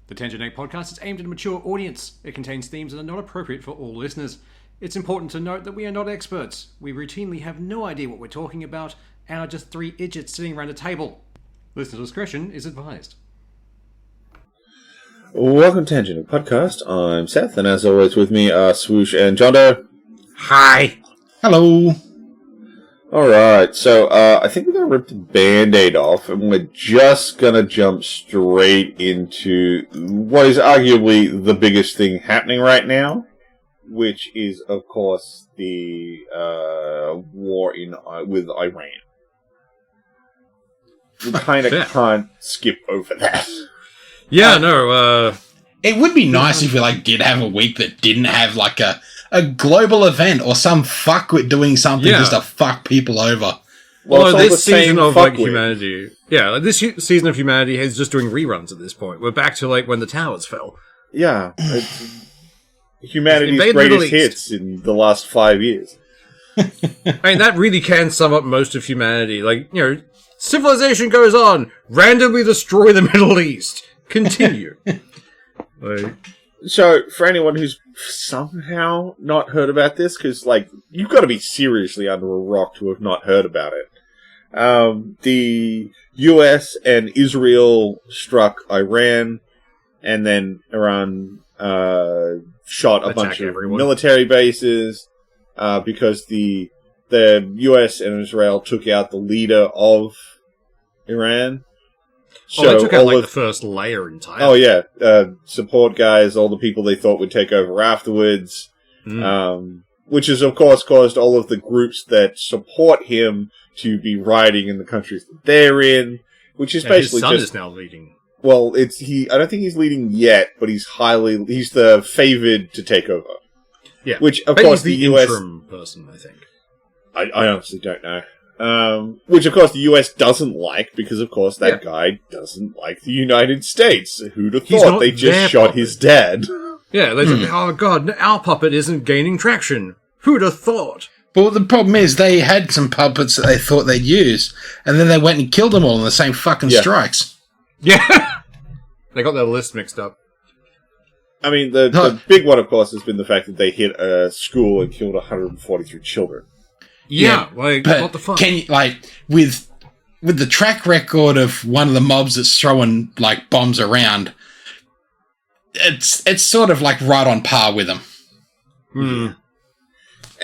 The Tangent 8 podcast is aimed at a mature audience. It contains themes that are not appropriate for all listeners. It's important to note that we are not experts. We routinely have no idea what we're talking about and are just three idiots sitting around a table. Listener discretion is advised. Welcome to Tangent 8 podcast. I'm Seth, and as always with me are Swoosh and John Doe. Hi. Hello. Alright, so I think we're going to rip the Band-Aid off, and we're just going to jump straight into what is arguably the biggest thing happening right now, which is, of course, the war with Iran. We kind of can't skip over that. Yeah, no, It would be nice if we did have a week that didn't have a global event or some fuckwit doing something just to fuck people over. Well, this season of humanity, this season of humanity is just doing reruns at this point. We're back to when the towers fell. Yeah, humanity's greatest hits in the last 5 years. I mean, that really can sum up most of humanity. Civilization goes on, randomly destroy the Middle East. Continue. So, for anyone who's somehow not heard about this, because, you've got to be seriously under a rock to have not heard about it. The US and Israel struck Iran, and then Iran shot a bunch of military bases, because the US and Israel took out the leader of Iran. So they took out the first layer entirely. Oh yeah, support guys, all the people they thought would take over afterwards, which has of course caused all of the groups that support him to be rioting in the countries that they're in, which is basically his son is now leading. Well, I don't think he's leading yet, but he's the favored to take over. Yeah, which of course the US interim person, I think. I honestly don't know. Which, of course, the US doesn't like, because, of course, that guy doesn't like the United States. Who'd have thought they just shot his dad? Yeah, they said, oh god, our puppet isn't gaining traction. Who'd have thought? But the problem is, they had some puppets that they thought they'd use, and then they went and killed them all in the same fucking strikes. Yeah! They got their list mixed up. I mean, the big one, of course, has been the fact that they hit a school and killed 143 children. Yeah, what the fuck? Can you, with the track record of one of the mobs that's throwing, bombs around, it's sort of, right on par with them. Hmm.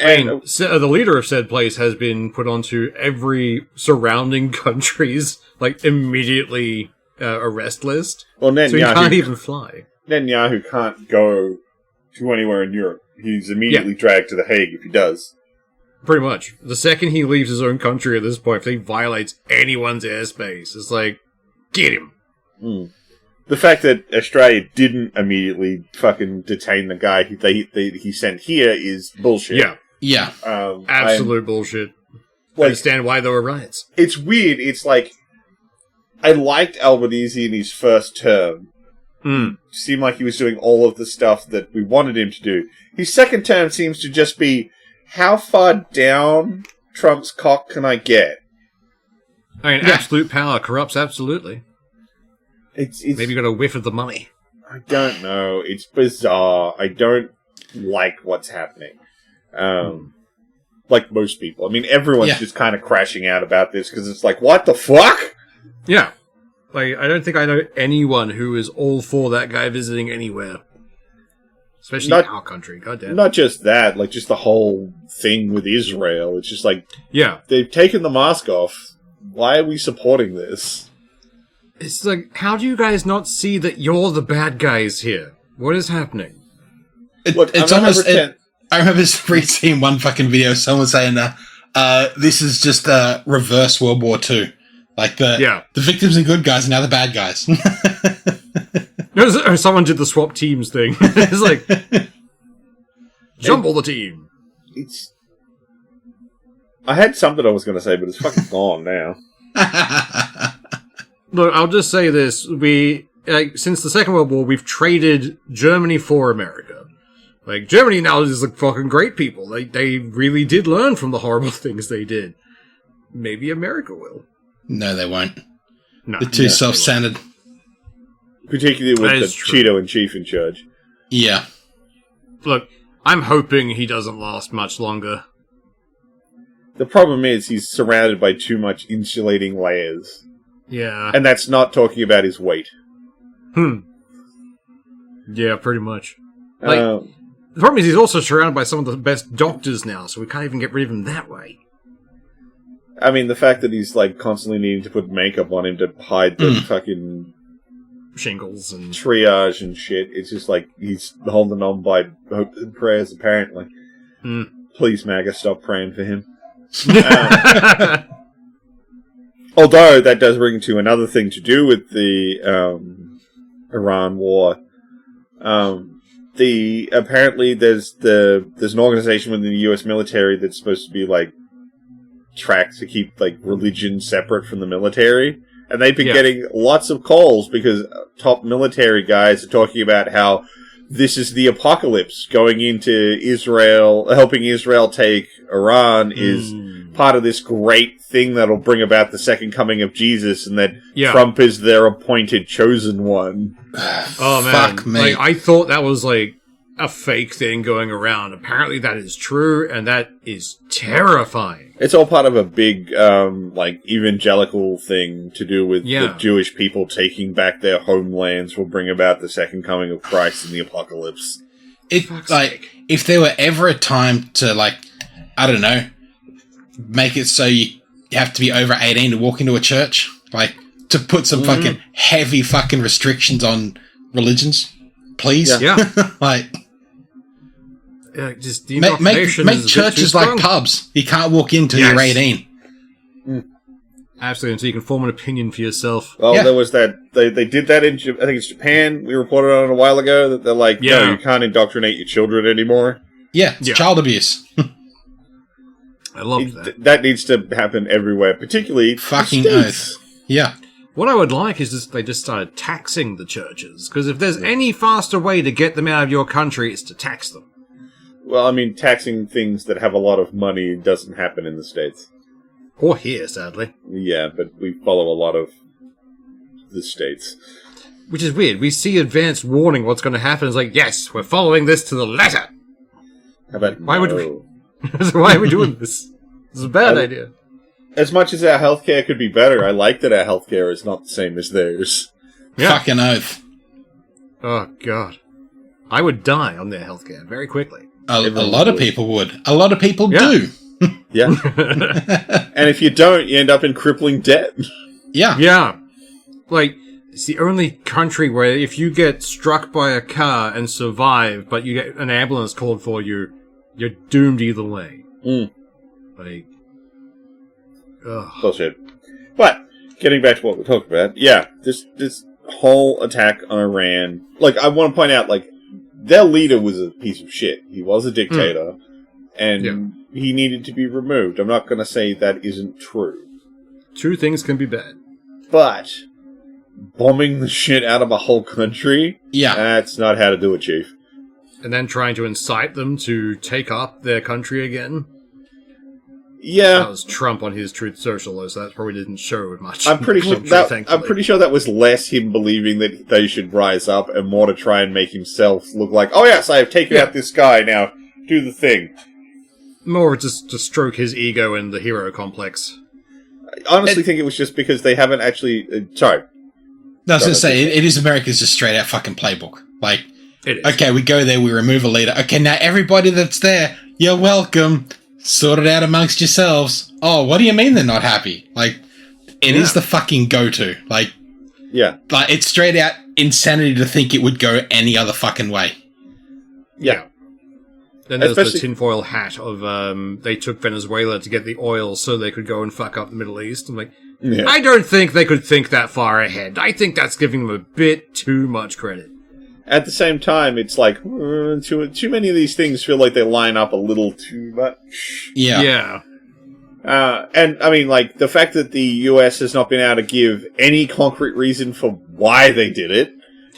And the leader of said place has been put onto every surrounding country's, immediately arrest list. Well, Netanyahu, so he can't even fly. Netanyahu can't go to anywhere in Europe. He's immediately dragged to The Hague if he does. Pretty much. The second he leaves his own country at this point, if he violates anyone's airspace, it's get him. Mm. The fact that Australia didn't immediately fucking detain the guy he sent here is bullshit. Yeah. Yeah. Absolute bullshit. I understand why there were riots. It's weird. It's I liked Albanese in his first term. Seemed like he was doing all of the stuff that we wanted him to do. His second term seems to just be, how far down Trump's cock can I get? I mean, absolute power corrupts absolutely. It's maybe you got a whiff of the money. I don't know. It's bizarre. I don't like what's happening. Like most people. I mean, everyone's just kind of crashing out about this because it's what the fuck? Yeah. I don't think I know anyone who is all for that guy visiting anywhere. Especially in our country, goddamn. Not just that, just the whole thing with Israel. It's just they've taken the mask off. Why are we supporting this? It's how do you guys not see that you're the bad guys here? What is happening? It's almost... I remember seeing one fucking video, someone saying, this is just reverse World War II. The victims and good guys, and now the bad guys. No, someone did the swap teams thing. It's jumble the team. I had something I was going to say, but it's fucking gone now. Look, I'll just say this. Since the Second World War, we've traded Germany for America. Germany now is fucking great people. They really did learn from the horrible things they did. Maybe America will. No, they won't. No, They're too self-centered. particularly with the Cheeto and Chief in charge. Yeah. Look, I'm hoping he doesn't last much longer. The problem is he's surrounded by too much insulating layers. Yeah. And that's not talking about his weight. Yeah, pretty much. The problem is he's also surrounded by some of the best doctors now, so we can't even get rid of him that way. I mean, the fact that he's, like, constantly needing to put makeup on him to hide the fucking... shingles and... triage and shit. It's just like, he's holding on by hope and prayers, apparently. Please, MAGA, stop praying for him. Although, that does bring to another thing to do with the Iran war. Apparently there's an organization within the US military that's supposed to be like tracked to keep like religion separate from the military, and they've been getting lots of calls because top military guys are talking about how this is the apocalypse. Going into Israel, helping Israel take Iran is part of this great thing that'll bring about the second coming of Jesus, and that Trump is their appointed chosen one. Oh man, fuck me. Like, I thought that was like a fake thing going around. Apparently that is true, and that is terrifying. It's all part of a big like evangelical thing to do with the Jewish people taking back their homelands will bring about the second coming of Christ in the apocalypse. It's like if there were ever a time to, like, I don't know, make it so you have to be over 18 to walk into a church, like, to put some fucking heavy fucking restrictions on religions, please. Like, just make churches like pubs. You can't walk in until you're 18. Absolutely, until you can form an opinion for yourself. Well, there was that. They did that in, I think it's Japan. We reported on it a while ago that they're like, no, you can't indoctrinate your children anymore. Yeah, it's child abuse. I love that. That needs to happen everywhere, particularly fucking oath. Yeah. What I would like is they just started taxing the churches, because if there's any faster way to get them out of your country, it's to tax them. Well, I mean, taxing things that have a lot of money doesn't happen in the States. Or here, sadly. Yeah, but we follow a lot of the States. Which is weird. We see advanced warning what's going to happen. It's like, yes, we're following this to the letter. How about why would we? Why are we doing this? This is a bad idea. As much as our healthcare could be better, I like that our healthcare is not the same as theirs. Yeah. Fucking oath. Oh, God. I would die on their healthcare very quickly. A lot of people would. A lot of people do. Yeah. And if you don't, you end up in crippling debt. Yeah. Yeah. Like, it's the only country where if you get struck by a car and survive, but you get an ambulance called for you, you're doomed either way. Like, bullshit. But, getting back to what we're talking about, this whole attack on Iran, like, I want to point out, like, their leader was a piece of shit. He was a dictator, and he needed to be removed. I'm not going to say that isn't true. Two things can be bad. But, bombing the shit out of a whole country, that's not how to do it, Chief. And then trying to incite them to take up their country again. Yeah, that was Trump on his Truth Social, though, so that probably didn't show much. I'm pretty sure that was less him believing that they should rise up and more to try and make himself look like, oh yes, I have taken out this guy, now do the thing. More just to stroke his ego and the hero complex. I honestly think it was just because they haven't actually... sorry. No, I was going to say, it is America's just straight out fucking playbook. Like, it is. Okay, we go there, we remove a leader. Okay, now everybody that's there, you're welcome. Sort it out amongst yourselves. Oh, what do you mean they're not happy? Like, it is the fucking go-to. Like, like, it's straight out insanity to think it would go any other fucking way. Yeah. Then there's the tinfoil hat of, they took Venezuela to get the oil so they could go and fuck up the Middle East. I'm like, I don't think they could think that far ahead. I think that's giving them a bit too much credit. At the same time, it's like, too many of these things feel like they line up a little too much. Yeah. And, I mean, like, the fact that the US has not been able to give any concrete reason for why they did it,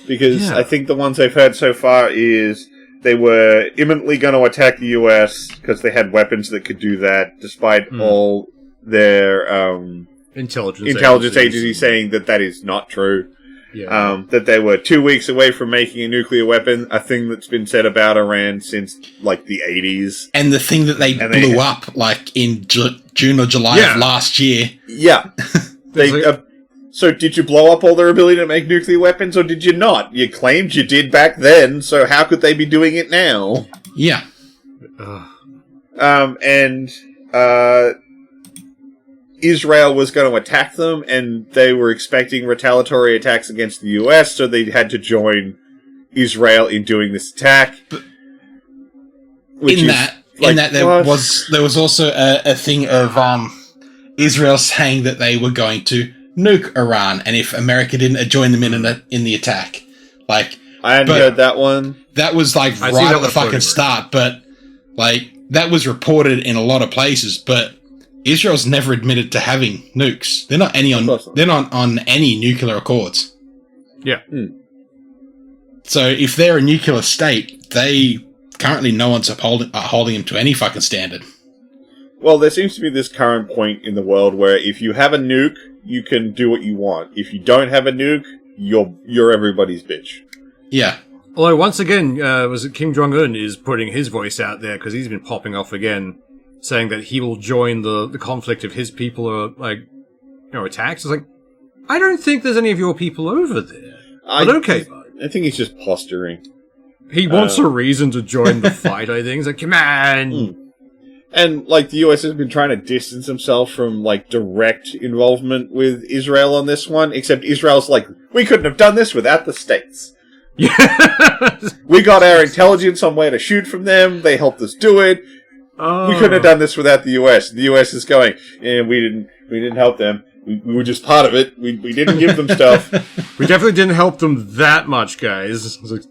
because I think the ones I've heard so far is they were imminently going to attack the US because they had weapons that could do that, despite all their intelligence agencies saying that is not true. that they were 2 weeks away from making a nuclear weapon, a thing that's been said about Iran since, like, the 80s. And the thing that they blew up, like, in June or July of last year. Yeah. So did you blow up all their ability to make nuclear weapons, or did you not? You claimed you did back then, so how could they be doing it now? Yeah. Israel was going to attack them, and they were expecting retaliatory attacks against the US, so they had to join Israel in doing this attack. There was also a thing of Israel saying that they were going to nuke Iran, and if America didn't join them in the attack, like I hadn't heard that one. That was like right at the fucking start, but like that was reported in a lot of places, but Israel's never admitted to having nukes. They're not on any nuclear accords. Yeah. So if they're a nuclear state, currently no one's holding them to any fucking standard. Well, there seems to be this current point in the world where if you have a nuke, you can do what you want. If you don't have a nuke, you're everybody's bitch. Yeah. Although once again, was it Kim Jong-un is putting his voice out there because he's been popping off again, saying that he will join the conflict if his people are attacked. It's like, I don't think there's any of your people over there. But okay, bud. I think he's just posturing. He wants a reason to join the fight, I think. He's like, come on! And, like, the US has been trying to distance himself from, like, direct involvement with Israel on this one, except Israel's like, we couldn't have done this without the States. Yeah. We got our intelligence on where to shoot from them, they helped us do it. We couldn't have done this without the US. The US is going, we didn't help them. We were just part of it. We didn't give them stuff. We definitely didn't help them that much, guys. It's like,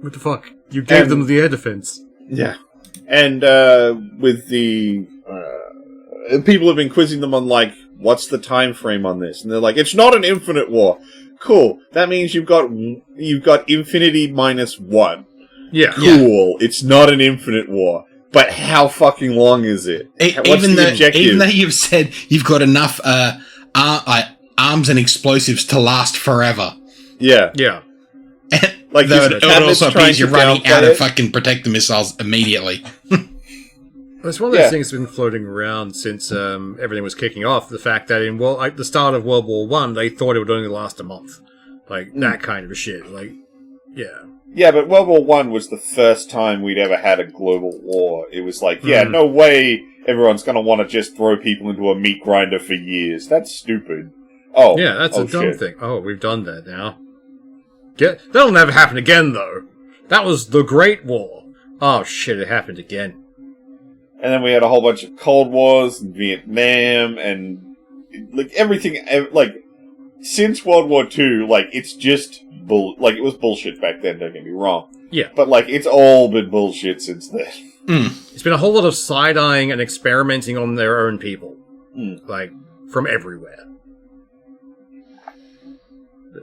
what the fuck? You gave them the air defense. Yeah. And with the people have been quizzing them on, like, what's the time frame on this? And they're like, it's not an infinite war. Cool. That means you've got infinity minus 1. Yeah. Cool. Yeah. It's not an infinite war. But how fucking long is it? Even though you've said you've got enough arms and explosives to last forever. Yeah. Yeah. Like, it also means you're running out of fucking protector missiles immediately. It's one of those things that's been floating around since everything was kicking off. The fact that in the start of World War I, they thought it would only last a month. Like, that kind of shit. Like, yeah. Yeah, but World War I was the first time we'd ever had a global war. It was like, no way everyone's going to want to just throw people into a meat grinder for years. That's stupid. Oh, yeah, that's a dumb thing. Oh, we've done that now. That'll never happen again, though. That was the Great War. Oh, shit, it happened again. And then we had a whole bunch of Cold Wars and Vietnam and, like, everything, like, since World War II, like, it's just it was bullshit back then, don't get me wrong. Yeah. But, like, it's all been bullshit since then. It's been a whole lot of side-eyeing and experimenting on their own people. Like, from everywhere.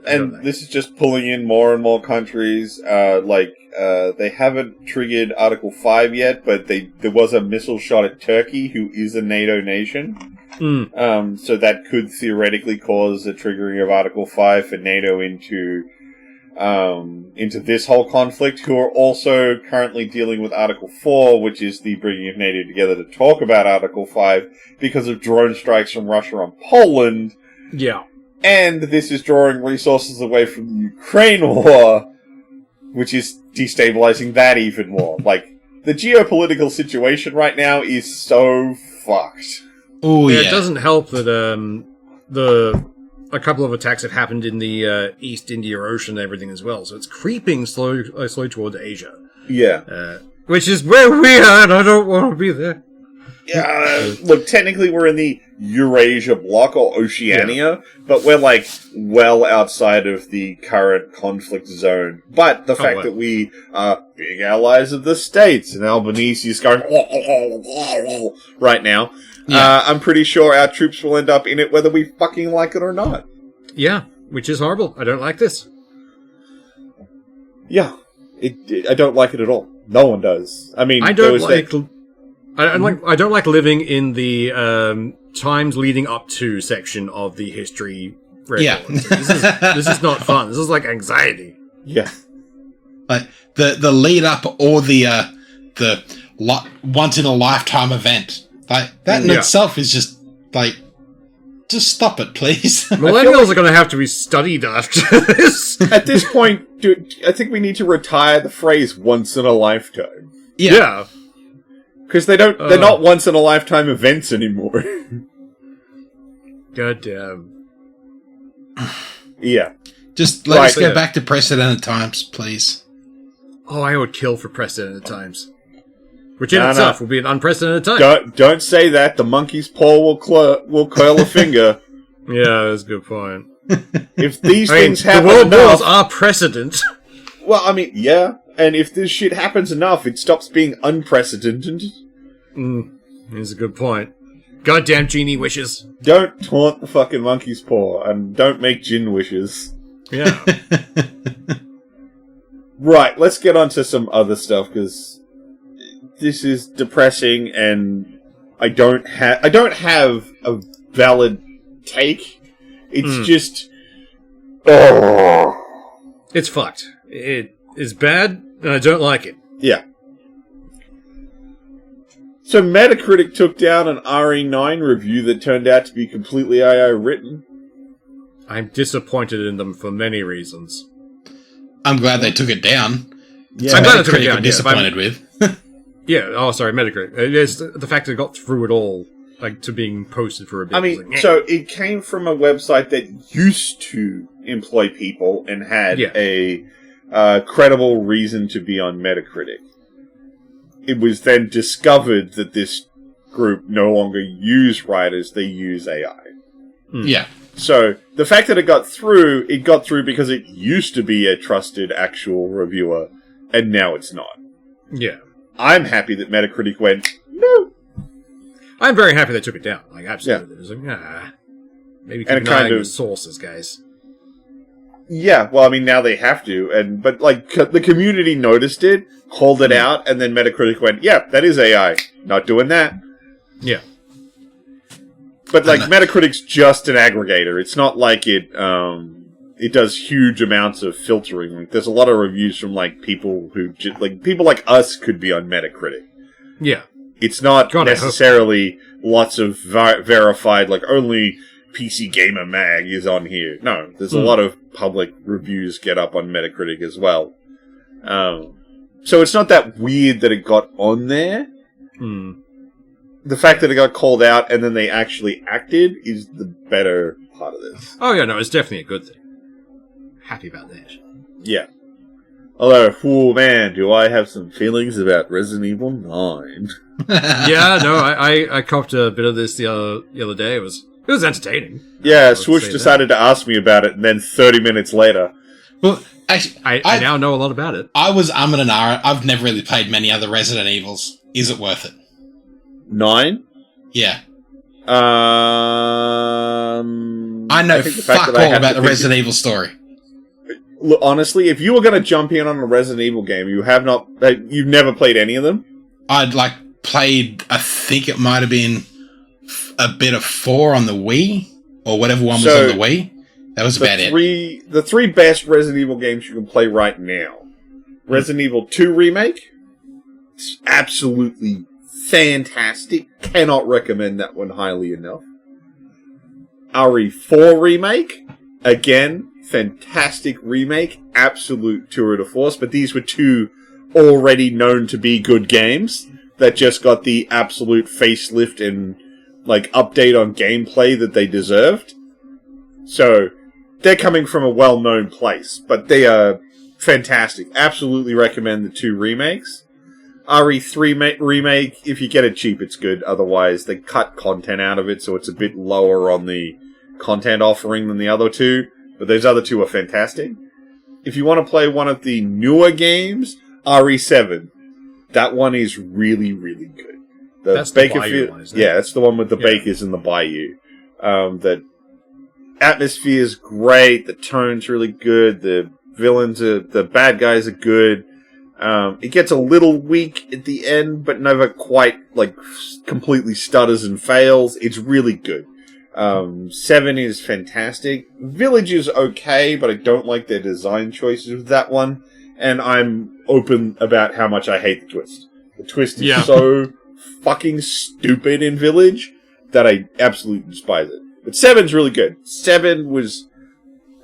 And this is just pulling in more and more countries. They haven't triggered Article 5 yet, but there was a missile shot at Turkey, who is a NATO nation. So that could theoretically cause the triggering of Article 5 for NATO into this whole conflict, who are also currently dealing with Article 4, which is the bringing of NATO together to talk about Article 5 because of drone strikes from Russia on Poland. Yeah. And this is drawing resources away from the Ukraine war, which is destabilizing that even more. Like, the geopolitical situation right now is so fucked. Oh, yeah. It doesn't help that a couple of attacks have happened in the East India Ocean and everything as well, so it's creeping slowly towards Asia. Yeah. Which is where we are, and I don't want to be there. Yeah, look, technically we're in the Eurasia bloc, or Oceania, but we're, like, well outside of the current conflict zone. But the fact that we are big allies of the States, and Albanese is going right now, I'm pretty sure our troops will end up in it whether we fucking like it or not. Yeah, which is horrible. I don't like this. Yeah, I don't like it at all. No one does. I mean, I don't like living in the times leading up to section of the history Yeah. This is not fun. This is like anxiety. Yeah. Like the lead up or the once in a lifetime event. Like that in itself is just like, just stop it, please. Millennials are going to have to be studied after this. At this point, dude, I think we need to retire the phrase "once in a lifetime." Yeah. Because they're not once in a lifetime events anymore. God damn. Yeah. Just let us go back to precedented times, please. Oh, I would kill for precedented times. Which in itself will be an unprecedented time. Don't say that. The monkey's paw will curl a finger. Yeah, that's a good point. If these things happen the world enough, wars are precedent. Well, I mean, yeah. And if this shit happens enough, it stops being unprecedented. That's a good point. Goddamn genie wishes. Don't taunt the fucking monkey's paw, and don't make gin wishes. Yeah. Right, let's get on to some other stuff, because this is depressing, and I don't have a valid take. It's just... Oh. It's fucked. It is bad, and I don't like it. Yeah. So Metacritic took down an RE9 review that turned out to be completely AI written. I'm disappointed in them for many reasons. I'm glad they took it down. Yeah, I'm glad they took it down. I'm disappointed with. Yeah. Oh, sorry, Metacritic. It's the fact that it got through it all, like to being posted for a bit. I mean, so it came from a website that used to employ people and had a credible reason to be on Metacritic. It was then discovered that this group no longer use writers; they use AI. Yeah. So the fact that it got through because it used to be a trusted actual reviewer, and now it's not. Yeah. I'm happy that Metacritic went, no. I'm very happy they took it down. Like, absolutely. It was like, maybe keep an eye on your sources, guys. Yeah, well, I mean, now they have to, but like the community noticed it, called it out, and then Metacritic went, yeah, that is AI. Not doing that. Yeah. But like Metacritic's just an aggregator. It's not like it does huge amounts of filtering. Like, there's a lot of reviews from like people who people like us could be on Metacritic. Yeah. It's not necessarily lots of verified, like only PC Gamer Mag is on here. No, there's a lot of public reviews get up on Metacritic as well. So it's not that weird that it got on there. The fact that it got called out and then they actually acted is the better part of this. Oh, yeah, no, it's definitely a good thing. Happy about that. Yeah. Although, oh man, do I have some feelings about Resident Evil 9. Yeah, no, I copped a bit of this the other day. It was entertaining. Yeah, Swoosh decided to ask me about it, and then 30 minutes later... Well, actually... I now know a lot about it. I was and ahhing. I've never really played many other Resident Evils. Is it worth it? 9? Yeah. I know fuck all about the Resident Evil story. Look, honestly, if you were going to jump in on a Resident Evil game, you've never played any of them? I'd played, I think it might have been a bit of 4 on the Wii, or whatever one was on the Wii. That was about it. The 3 best Resident Evil games you can play right now. Resident Evil 2 Remake. It's absolutely fantastic. Cannot recommend that one highly enough. RE4 Remake. Again, fantastic remake. Absolute tour de force. But these were 2 already known to be good games that just got the absolute facelift and update on gameplay that they deserved. So they're coming from a well-known place, but they are fantastic. Absolutely recommend the 2 remakes. RE3 remake, if you get it cheap, it's good. Otherwise, they cut content out of it, so it's a bit lower on the content offering than the other 2. But those other 2 are fantastic. If you want to play one of the newer games, RE7. That one is really, really good. That's the Bayou one, isn't it? Yeah, that's the one with the Bakers and the Bayou. The atmosphere's great. The tone's really good. The bad guys are good. It gets a little weak at the end, but never quite completely stutters and fails. It's really good. 7 is fantastic. Village is okay, but I don't like their design choices with that one. And I'm open about how much I hate the twist. The twist is so fucking stupid in Village that I absolutely despise it. But 7's really good. 7 was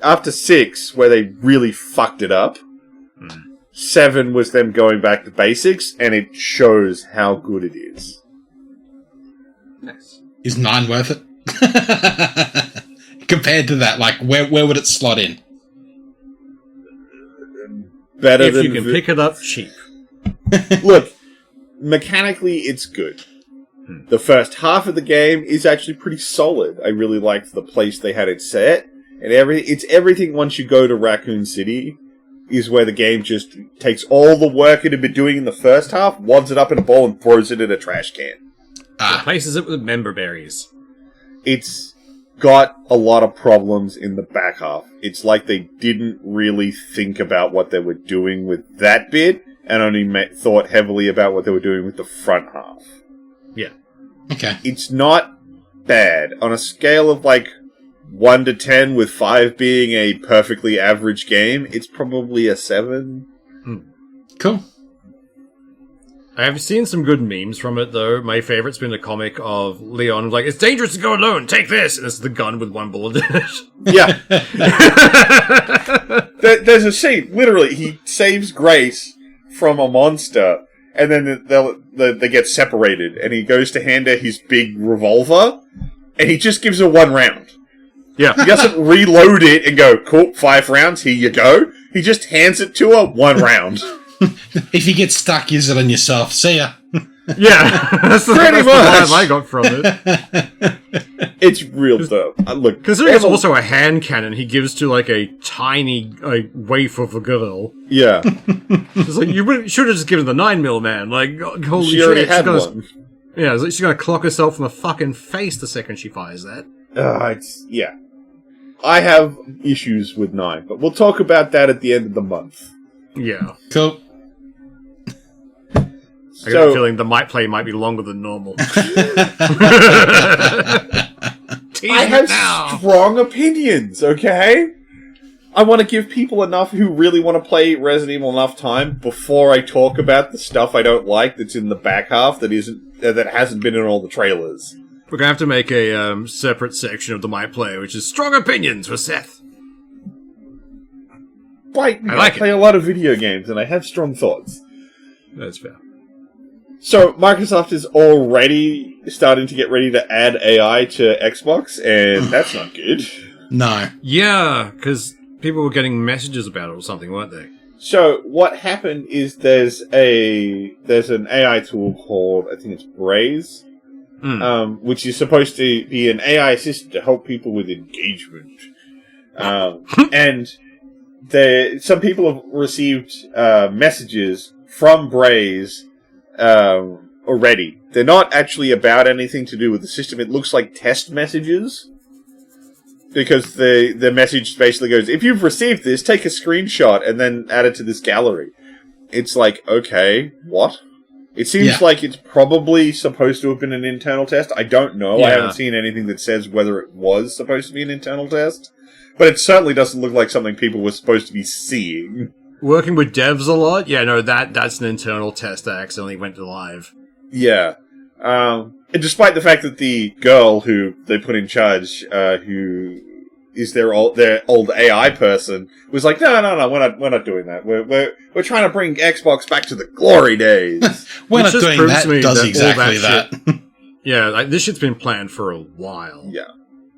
after 6, where they really fucked it up. 7 was them going back to basics, and it shows how good it is. Nice. Is 9 worth it? Compared to that, like, where would it slot in? Better if than you can pick it up cheap. Look, mechanically, it's good. The first half of the game is actually pretty solid. I really liked the place they had it set. And it's everything once you go to Raccoon City is where the game just takes all the work it had been doing in the first half, wads it up in a bowl, and throws it in a trash can. Replaces it with member berries. It's got a lot of problems in the back half. It's like they didn't really think about what they were doing with that bit, and only thought heavily about what they were doing with the front half. Yeah. Okay. It's not bad. On a scale of, 1 to 10, with 5 being a perfectly average game, it's probably a 7. Cool. I have seen some good memes from it, though. My favorite's been the comic of Leon, it's dangerous to go alone, take this! And it's the gun with 1 bullet in it. Yeah. There's a scene, literally, he saves Grace from a monster, and then they get separated, and he goes to hand her his big revolver, and he just gives her 1 round. Yeah. He doesn't reload it and go, cool, 5 rounds, here you go. He just hands it to her, 1 round. If you get stuck, use it on yourself. See ya. Yeah. That's the vibe I got from it. It's real dope. Look, considering it's also a hand cannon he gives to, a tiny waif of a girl. Yeah. It's you should have just given the 9mm, man. Holy she shit. already had one. Yeah, she's gonna clock herself in the fucking face the second she fires that. Yeah. I have issues with 9, but we'll talk about that at the end of the month. Yeah. Cool. I got a feeling the play might be longer than normal. I have strong opinions, okay? I want to give people enough who really want to play Resident Evil enough time before I talk about the stuff I don't like that's in the back half that hasn't been in all the trailers. We're gonna have to make a separate section of the My Play, which is strong opinions with Seth. I play a lot of video games, and I have strong thoughts. That's fair. So, Microsoft is already starting to get ready to add AI to Xbox, and that's not good. No. Yeah, because people were getting messages about it or something, weren't they? So, what happened is there's an AI tool called, I think it's Braze, which is supposed to be an AI assistant to help people with engagement. And some people have received messages from Braze already. They're not actually about anything to do with the system. It looks like test messages. Because the message basically goes, if you've received this, take a screenshot and then add it to this gallery. It's like, okay, what? It seems like it's probably supposed to have been an internal test. I don't know. Yeah. I haven't seen anything that says whether it was supposed to be an internal test. But it certainly doesn't look like something people were supposed to be seeing. Working with devs a lot? Yeah, no, that's an internal test that accidentally went to live. Yeah. And despite the fact that the girl who they put in charge, who is their old AI person, was like, no, we're not doing that. We're trying to bring Xbox back to the glory days. We're not doing that. Does exactly that. Yeah, this shit's been planned for a while. Yeah,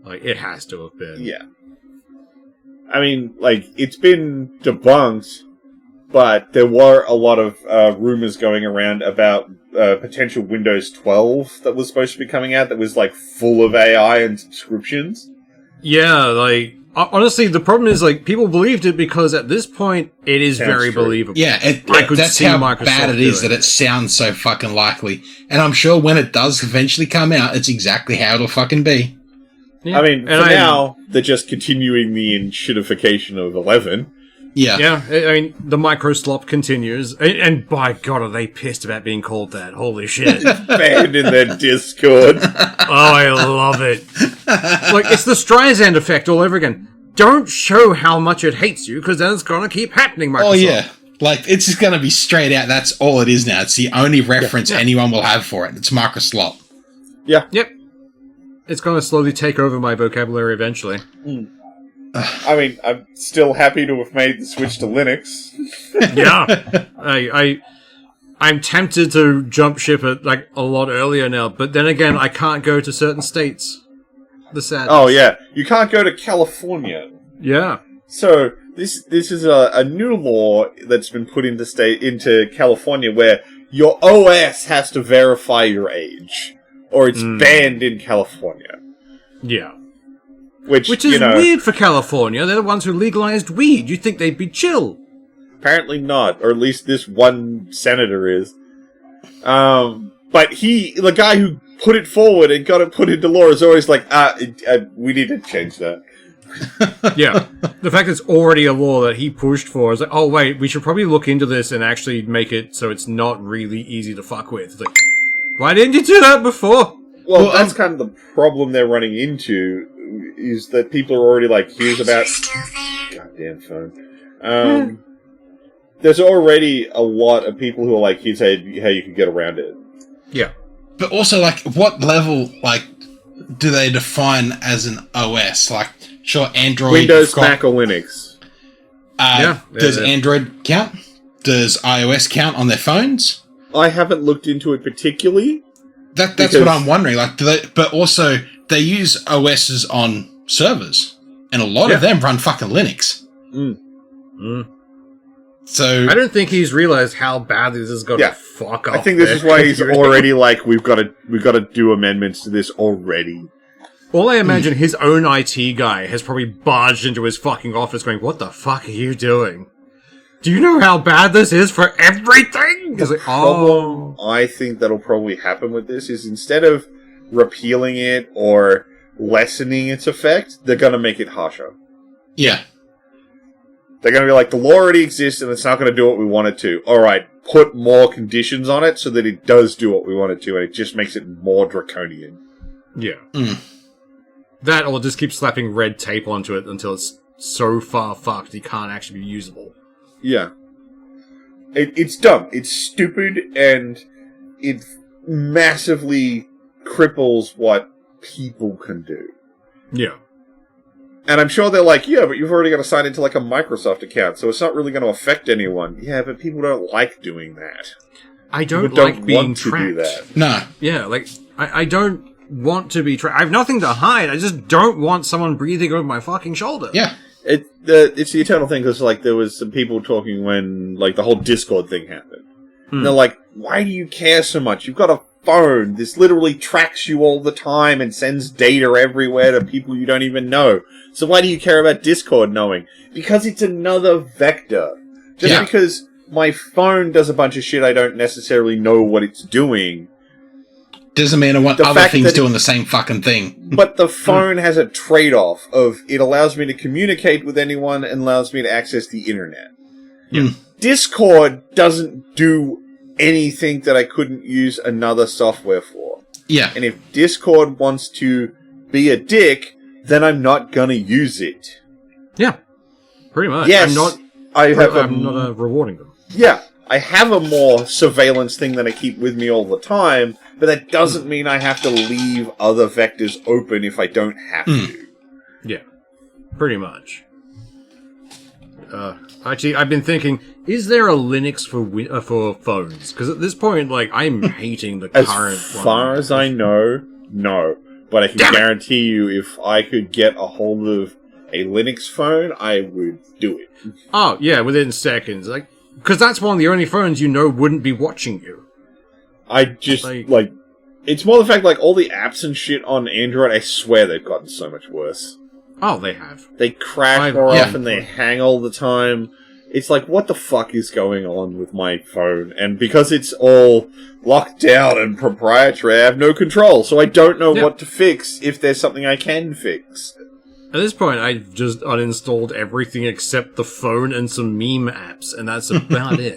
it has to have been. Yeah, I mean, it's been debunked, but there were a lot of rumors going around about potential Windows 12 that was supposed to be coming out that was full of AI and subscriptions. Yeah, honestly, the problem is people believed it because at this point it is very believable. Yeah, that's how Microsoft bad it is that it sounds so fucking likely. And I'm sure when it does eventually come out, it's exactly how it'll fucking be. Yeah. I mean, now they're just continuing the shitification of 11. Yeah, I mean, the micro-slop continues. And by God, are they pissed about being called that. Holy shit. Banned in their Discord. Oh, I love it. Like, it's the Streisand effect all over again. Don't show how much it hates you, because then it's going to keep happening, Microsoft. Oh, yeah. Like, it's just going to be straight out. That's all it is now. It's the only reference anyone will have for it. It's Microslop. Yeah. Yep. It's going to slowly take over my vocabulary eventually. I mean, I'm still happy to have made the switch to Linux. Yeah. I'm tempted to jump ship it, like, a lot earlier now, but then again, I can't go to certain states. The sadness. Oh, yeah. You can't go to California. Yeah. So, this is a new law that's been put into California where your OS has to verify your age. Or it's banned in California. Yeah. Which is weird for California. They're the ones who legalized weed. You'd think they'd be chill. Apparently not. Or at least this one senator is. But the guy who put it forward and got it put into law is always like, we need to change that. Yeah. The fact that it's already a law that he pushed for is like, oh wait, we should probably look into this and actually make it so it's not really easy to fuck with. It's like, why didn't you do that before? Well, that's kind of the problem they're running into, is that people are already like, here's about... Goddamn phone. There's already a lot of people who are like, here's how you can get around it. Yeah. But also, like, what level, like, do they define as an OS? Like, sure, Android... Windows, Mac, or Linux. Does Android count? Does iOS count on their phones? I haven't looked into it particularly. That's what I'm wondering. Like, but also, they use OSs on servers. And a lot of them run fucking Linux. So I don't think he's realized how badly this is going to fuck up. I think this is why he's already like, we've got to do amendments to this already. All I imagine his own IT guy has probably barged into his fucking office going, what the fuck are you doing? Do you know how bad this is for everything? The problem I think that'll probably happen with this is instead of repealing it or lessening its effect, they're going to make it harsher. Yeah. They're going to be like, the law already exists and it's not going to do what we want it to. Alright, put more conditions on it so that it does do what we want it to, and it just makes it more draconian. Yeah. That, or just keep slapping red tape onto it until it's so far fucked it can't actually be usable. Yeah. It's dumb. It's stupid, and it massively cripples what people can do. Yeah. And I'm sure they're like, yeah, but you've already got to sign into like a Microsoft account, so it's not really going to affect anyone. Yeah, but people don't like doing that. I don't like being tracked. To do that. No. Yeah, like, I don't want to be tracked. I have nothing to hide. I just don't want someone breathing over my fucking shoulder. Yeah. It's the eternal thing, because like there was some people talking when like the whole Discord thing happened. And they're like, why do you care so much? You've got a phone. This literally tracks you all the time and sends data everywhere to people you don't even know. So why do you care about Discord knowing? Because it's another vector. Just because my phone does a bunch of shit I don't necessarily know what it's doing doesn't mean I want other things doing the same fucking thing. But the phone has a trade-off of it allows me to communicate with anyone and allows me to access the internet. Discord doesn't do anything that I couldn't use another software for. Yeah. And if Discord wants to be a dick, then I'm not gonna use it. Yeah. Pretty much. Yes, I'm not rewarding them. Yeah. I have a more surveillance thing that I keep with me all the time, but that doesn't mean I have to leave other vectors open if I don't have to. Yeah, pretty much. Actually, I've been thinking, is there a Linux for phones? Because at this point, like, I'm hating the current one. As far as I know, no. But I can guarantee you, if I could get a hold of a Linux phone, I would do it. Oh, yeah, within seconds. Like, because that's one of the only phones you know wouldn't be watching you. I just, like, it's more the fact, like, all the apps and shit on Android, I swear they've gotten so much worse. Oh, they have. They crash more often, they hang all the time. It's like, what the fuck is going on with my phone? And because it's all locked down and proprietary, I have no control, so I don't know what to fix if there's something I can fix. At this point, I've just uninstalled everything except the phone and some meme apps, and that's about it.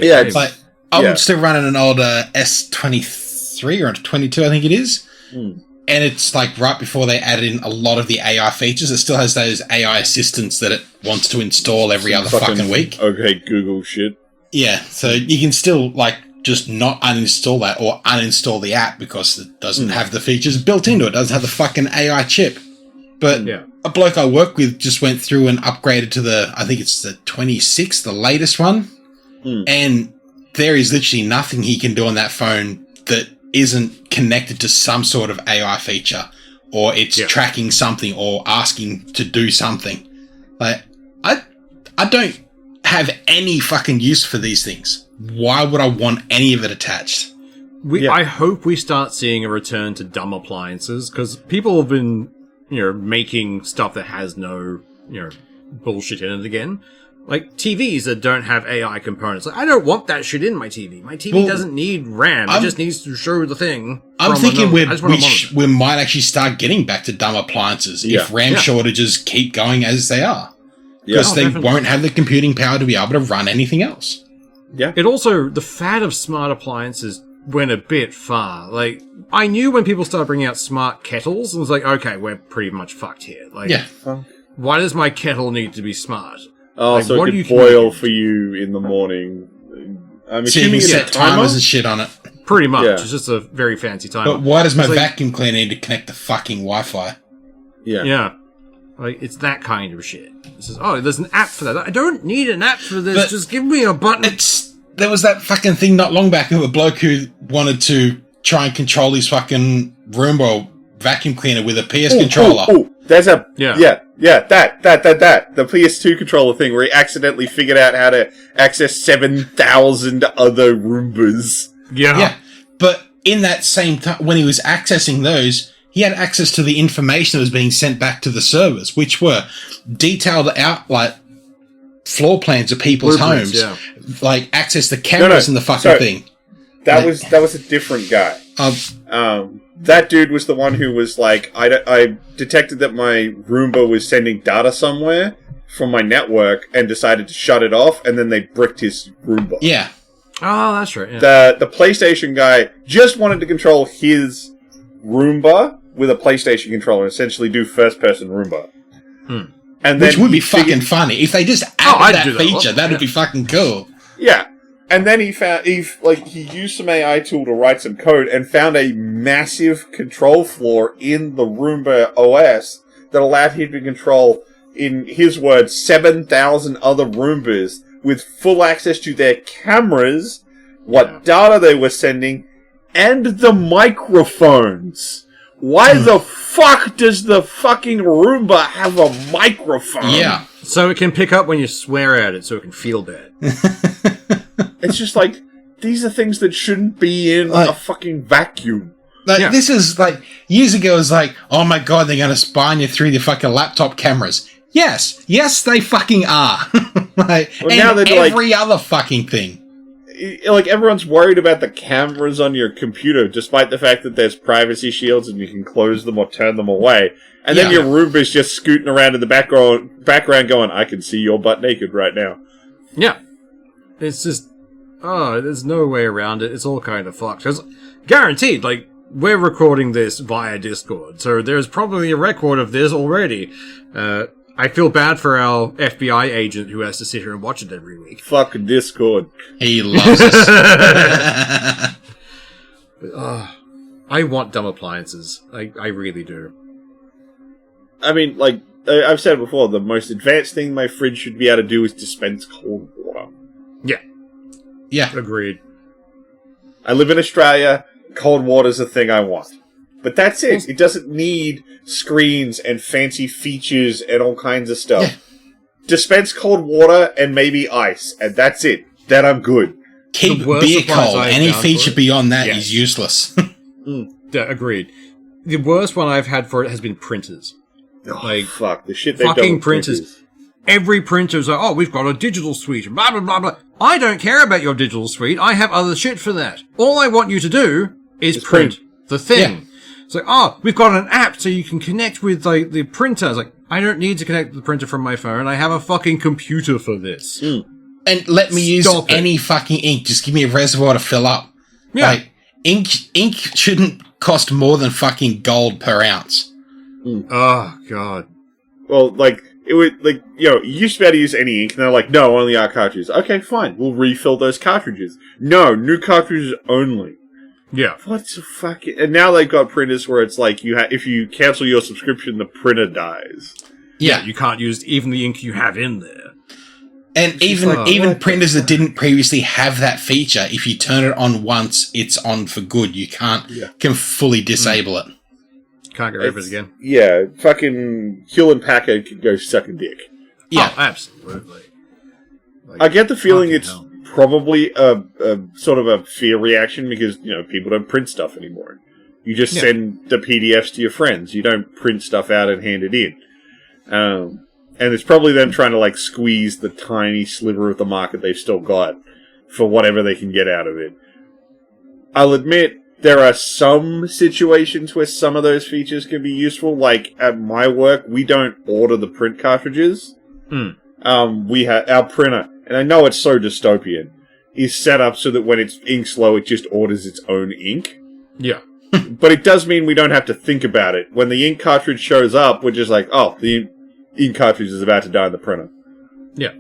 Yeah, it's like I'm still running an old S23 or 22, I think it is. And it's like right before they added in a lot of the AI features. It still has those AI assistants that it wants to install every other fucking week. Okay, Google shit. Yeah, so you can still like just not uninstall that or uninstall the app because it doesn't have the features built into it. It doesn't have the fucking AI chip. But a bloke I work with just went through and upgraded to I think it's the 26, the latest one. And there is literally nothing he can do on that phone that isn't connected to some sort of AI feature, or it's tracking something or asking to do something. Like, I don't have any fucking use for these things. Why would I want any of it attached? I hope we start seeing a return to dumb appliances, because people have been, making stuff that has no, bullshit in it again. Like, TVs that don't have AI components. Like, I don't want that shit in my TV. My TV doesn't need RAM. It just needs to show the thing. I'm thinking we might actually start getting back to dumb appliances if RAM shortages keep going as they are. Because they won't have the computing power to be able to run anything else. Yeah. It also, the fad of smart appliances went a bit far. Like, I knew when people started bringing out smart kettles, I was like, okay, we're pretty much fucked here. Like, why does my kettle need to be smart? Oh, like, so it could boil for you in the morning. I'm so you can set timers and shit on it. Pretty much. It's just a very fancy timer. But why does my vacuum cleaner need to connect to fucking Wi-Fi? Yeah. Like, it's that kind of shit. It says, there's an app for that. I don't need an app for this. Just give me a button. There was that fucking thing not long back of a bloke who wanted to try and control his fucking Roomba vacuum cleaner with a PS controller. There's a... that. The PS2 controller thing where he accidentally figured out how to access 7,000 other Roombas. Yeah. But in that same time, when he was accessing those, he had access to the information that was being sent back to the servers, which were detailed out, like, floor plans of people's homes. Yeah. Like, access the cameras and the fucking thing. That was a different guy. That dude was the one who was like, I detected that my Roomba was sending data somewhere from my network and decided to shut it off, and then they bricked his Roomba. Yeah. Oh, that's right. Yeah. The PlayStation guy just wanted to control his Roomba with a PlayStation controller, essentially do first-person Roomba. And which would be fucking funny. If they just added that feature, that'd be fucking cool. Yeah. And then he used some AI tool to write some code and found a massive control floor in the Roomba OS that allowed him to control, in his words, 7,000 other Roombas with full access to their cameras, what data they were sending, and the microphones. Why the fuck does the fucking Roomba have a microphone? Yeah. So it can pick up when you swear at it, so it can feel bad. It's just like, these are things that shouldn't be in a fucking vacuum. Like, this is like, years ago it was like, oh my god, they're gonna spy on you through the fucking laptop cameras. Yes, they fucking are. Like, well, and now every other fucking thing. Like, everyone's worried about the cameras on your computer, despite the fact that there's privacy shields and you can close them or turn them away. And then your Roomba's just scooting around in the background going, I can see your butt naked right now. Yeah. It's just, there's no way around it. It's all kind of fucked. Because guaranteed, like, we're recording this via Discord, so there's probably a record of this already. I feel bad for our FBI agent who has to sit here and watch it every week. Fuck Discord. He loves us. I want dumb appliances. I really do. I mean, like, I've said before, the most advanced thing my fridge should be able to do is dispense cold water. Yeah. Yeah. Agreed. I live in Australia. Cold water's a thing I want. But that's it. It doesn't need screens and fancy features and all kinds of stuff. Yeah. Dispense cold water and maybe ice, and that's it. Then I'm good. Keep beer cold. Any feature beyond that is useless. Yeah, agreed. The worst one I've had for it has been printers. Oh, fuck. The shit they've done with printers. Every printer's like, we've got a digital suite, blah, blah, blah, blah. I don't care about your digital suite. I have other shit for that. All I want you to do is print the thing. Yeah. It's like, oh, we've got an app so you can connect with like the printer. It's like, I don't need to connect with the printer from my phone. I have a fucking computer for this. And let me use any fucking ink. Just give me a reservoir to fill up. Yeah. Like, ink shouldn't cost more than fucking gold per ounce. Oh, God. Well, like, it would, like, you know, you used to be able to use any ink, and they're like, no, only our cartridges. Okay, fine, we'll refill those cartridges. No, new cartridges only. Yeah. What's the fucking... And now they've got printers where it's like, if you cancel your subscription, the printer dies. Yeah, you can't use even the ink you have in there. And even printers that didn't previously have that feature, if you turn it on once, it's on for good. You can fully disable it. Can't get rid of it again. Yeah, fucking Hewlett Packard could go suck a dick. Yeah, absolutely. Like, I get the feeling it's probably a sort of a fear reaction because, you know, people don't print stuff anymore. You just send the PDFs to your friends. You don't print stuff out and hand it in. And it's probably them trying to, like, squeeze the tiny sliver of the market they've still got for whatever they can get out of it. I'll admit, there are some situations where some of those features can be useful. Like, at my work, we don't order the print cartridges. We have our printer, and I know it's so dystopian, is set up so that when it's ink's low, it just orders its own ink. Yeah. But it does mean we don't have to think about it. When the ink cartridge shows up, we're just like, oh, the ink cartridge is about to die in the printer. Yeah.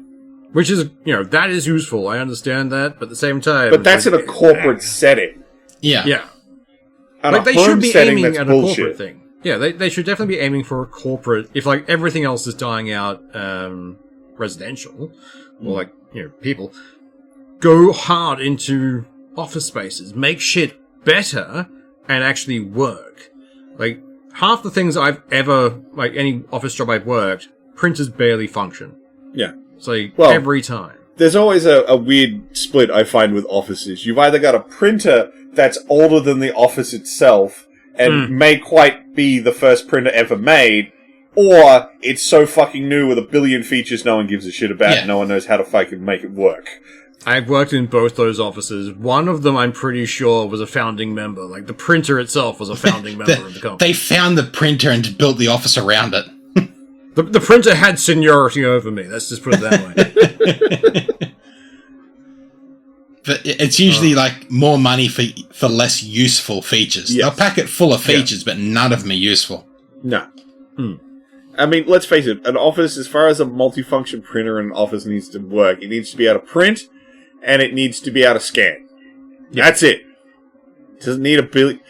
Which is, you know, that is useful. I understand that, but at the same time... But that's like, in a corporate setting. Yeah. Yeah. Like, they should be aiming at a corporate thing. Yeah, they should definitely be aiming for a corporate... If, like, everything else is dying out residential, or, like, you know, people, go hard into office spaces. Make shit better and actually work. Like, half the things I've ever... Like, any office job I've worked, printers barely function. Yeah. It's like, every time. There's always a weird split I find with offices. You've either got a printer that's older than the office itself and may quite be the first printer ever made, or it's so fucking new with a billion features no one gives a shit about and no one knows how to fucking make it work. I've worked in both those offices. One of them, I'm pretty sure, was a founding member. Like, the printer itself was a founding member of the company. They found the printer and built the office around it. The printer had seniority over me. Let's just put it that way. But it's usually like more money for less useful features. They'll pack it full of features, but none of them are useful. No. I mean, let's face it. An office, as far as a multifunction printer in an office needs to work, it needs to be able to print, and it needs to be able to scan. That's it. It doesn't need a billion...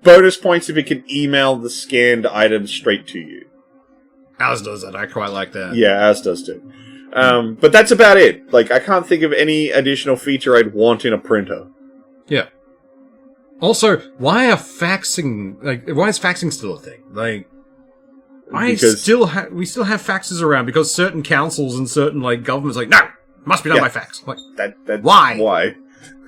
Bonus points if it can email the scanned items straight to you. Ours does that. I quite like that. Yeah, ours does too. But that's about it. Like, I can't think of any additional feature I'd want in a printer. Yeah. Also, why are faxing... Like, why is faxing still a thing? Like... we still have faxes around because certain councils and certain, like, governments like, no! Must be done by fax. Like, that's why? Why?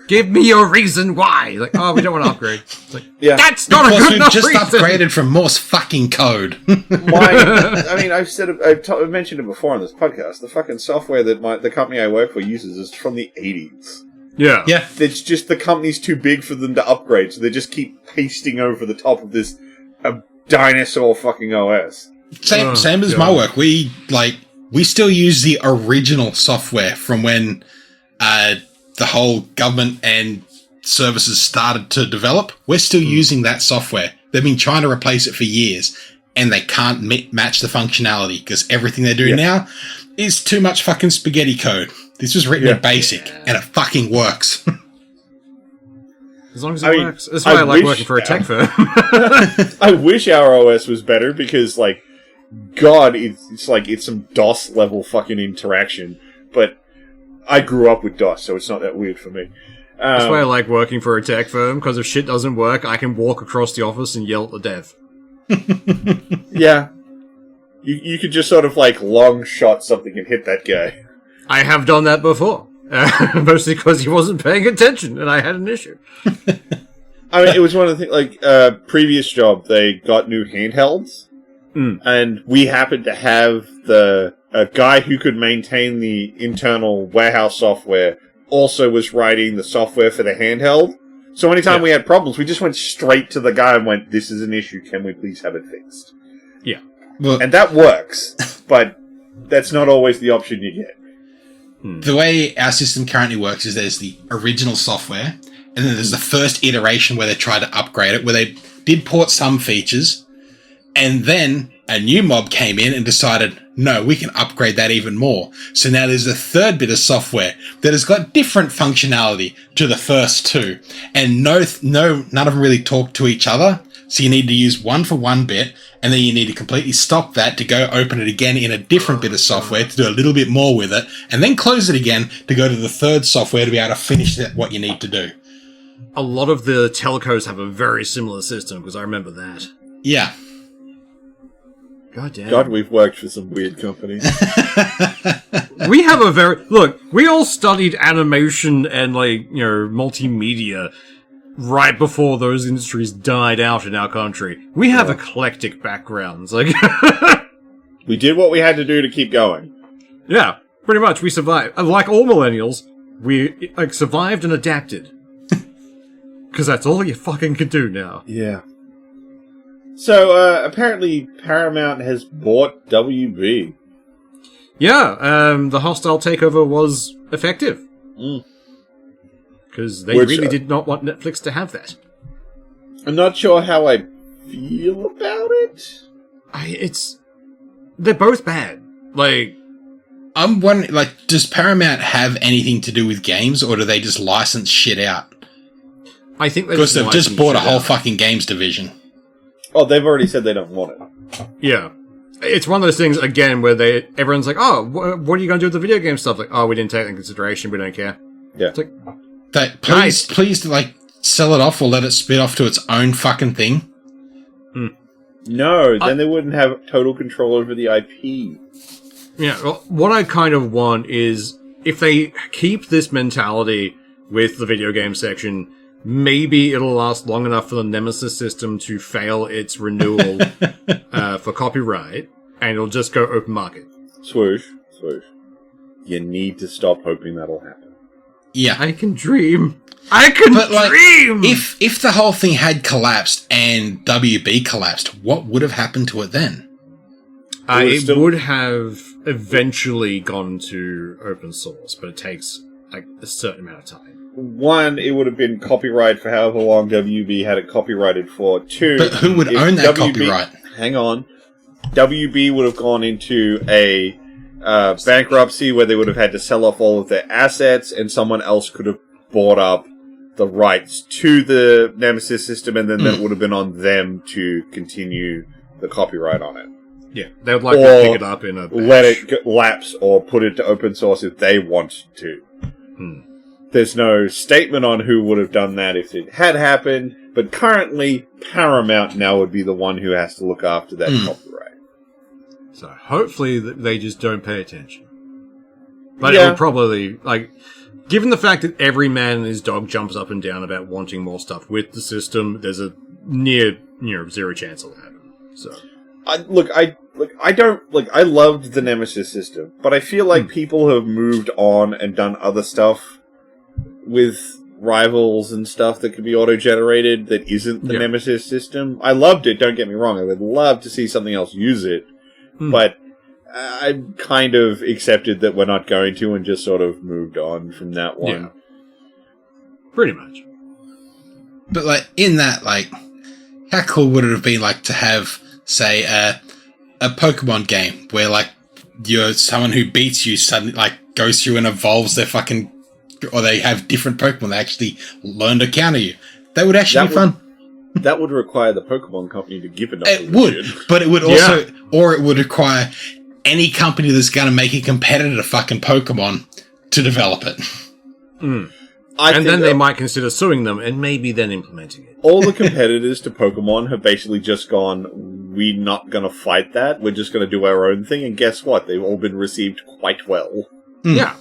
Give me your reason why. Like, oh, we don't want to upgrade. It's like, that's not because a good enough reason. Because we've just upgraded from Morse fucking code. I mean, I've mentioned it before on this podcast. The fucking software that the company I work for uses is from the 80s. Yeah. It's just the company's too big for them to upgrade, so they just keep pasting over the top of this dinosaur fucking OS. Same as my work. We still use the original software from when the whole government and services started to develop. We're still using that software. They've been trying to replace it for years, and they can't match the functionality because everything they do now is too much fucking spaghetti code. This was written in BASIC, and it fucking works. As long as it works. That's why I like working for a tech firm. I wish our OS was better because, like, God, it's some DOS level fucking interaction. But I grew up with DOS, so it's not that weird for me. That's why I like working for a tech firm, because if shit doesn't work, I can walk across the office and yell at the dev. Yeah. You could just sort of, like, long shot something and hit that guy. I have done that before. Mostly because he wasn't paying attention, and I had an issue. I mean, it was one of the things, like, previous job, they got new handhelds, and we happened to have a guy who could maintain the internal warehouse software also was writing the software for the handheld, So anytime we had problems, we just went straight to the guy and went, "This is an issue. Can we please have it fixed?" Yeah. Well, and that works, but that's not always the option you get. The way our system currently works is there's the original software, and then there's the first iteration where they tried to upgrade it, where they did port some features, and then a new mob came in and decided, no, we can upgrade that even more. So now there's a third bit of software that has got different functionality to the first two, and none of them really talk to each other. So you need to use one for one bit, and then you need to completely stop that to go open it again in a different bit of software to do a little bit more with it, and then close it again to go to the third software to be able to finish what you need to do. A lot of the telcos have a very similar system, because I remember that. Yeah. God damn. God, we've worked for some weird companies. We have a look, we all studied animation and, multimedia right before those industries died out in our country. We have eclectic backgrounds. We did what we had to do to keep going. Yeah, pretty much. We survived. Like all millennials, we survived and adapted. Because that's all you fucking can do now. Yeah. So, apparently Paramount has bought WB. Yeah, the hostile takeover was effective. Because they really did not want Netflix to have that. I'm not sure how I feel about it. They're both bad. I'm wondering, does Paramount have anything to do with games, or do they just license shit out? I think because they've just bought a whole fucking games division. Oh, they've already said they don't want it. Yeah. It's one of those things, again, where everyone's like, oh, what are you going to do with the video game stuff? Like, oh, we didn't take that into consideration, we don't care. Yeah. It's like, please, sell it off or let it spit off to its own fucking thing. No, then they wouldn't have total control over the IP. Yeah, well, what I kind of want is, if they keep this mentality with the video game section, maybe it'll last long enough for the Nemesis system to fail its renewal for copyright, and it'll just go open market. Swoosh. You need to stop hoping that'll happen. Yeah. I can dream. Dream! If the whole thing had collapsed and WB collapsed, what would have happened to it then? It would have eventually gone to open source, but it takes a certain amount of time. One, it would have been copyright for however long WB had it copyrighted for. Two, but who would own that copyright? Hang on. WB would have gone into a bankruptcy where they would have had to sell off all of their assets, and someone else could have bought up the rights to the Nemesis system, and then that would have been on them to continue the copyright on it. Yeah, they would like to pick it up in a batch. Let it lapse or put it to open source if they want to. There's no statement on who would have done that if it had happened, but currently Paramount now would be the one who has to look after that copyright. So hopefully they just don't pay attention. But it would probably, given the fact that every man and his dog jumps up and down about wanting more stuff with the system, there's a near zero chance of that happening. So, I loved the Nemesis system, but I feel like people have moved on and done other stuff with rivals and stuff that could be auto-generated that isn't the Nemesis system. I loved it, don't get me wrong. I would love to see something else use it, but I kind of accepted that we're not going to and just sort of moved on from that one. Yeah. Pretty much. But, in that, how cool would it have been, to have, say, a Pokemon game where, you're someone who beats you suddenly, goes through and evolves their fucking... Or they have different Pokemon that actually learn to counter you. That would actually be fun. That would require the Pokemon company to give it up. It would, but it would also... Or it would require any company that's going to make a competitor to fucking Pokemon to develop it. And then they might consider suing them and maybe then implementing it. All the competitors to Pokemon have basically just gone, we're not going to fight that, we're just going to do our own thing, and guess what? They've all been received quite well. Yeah.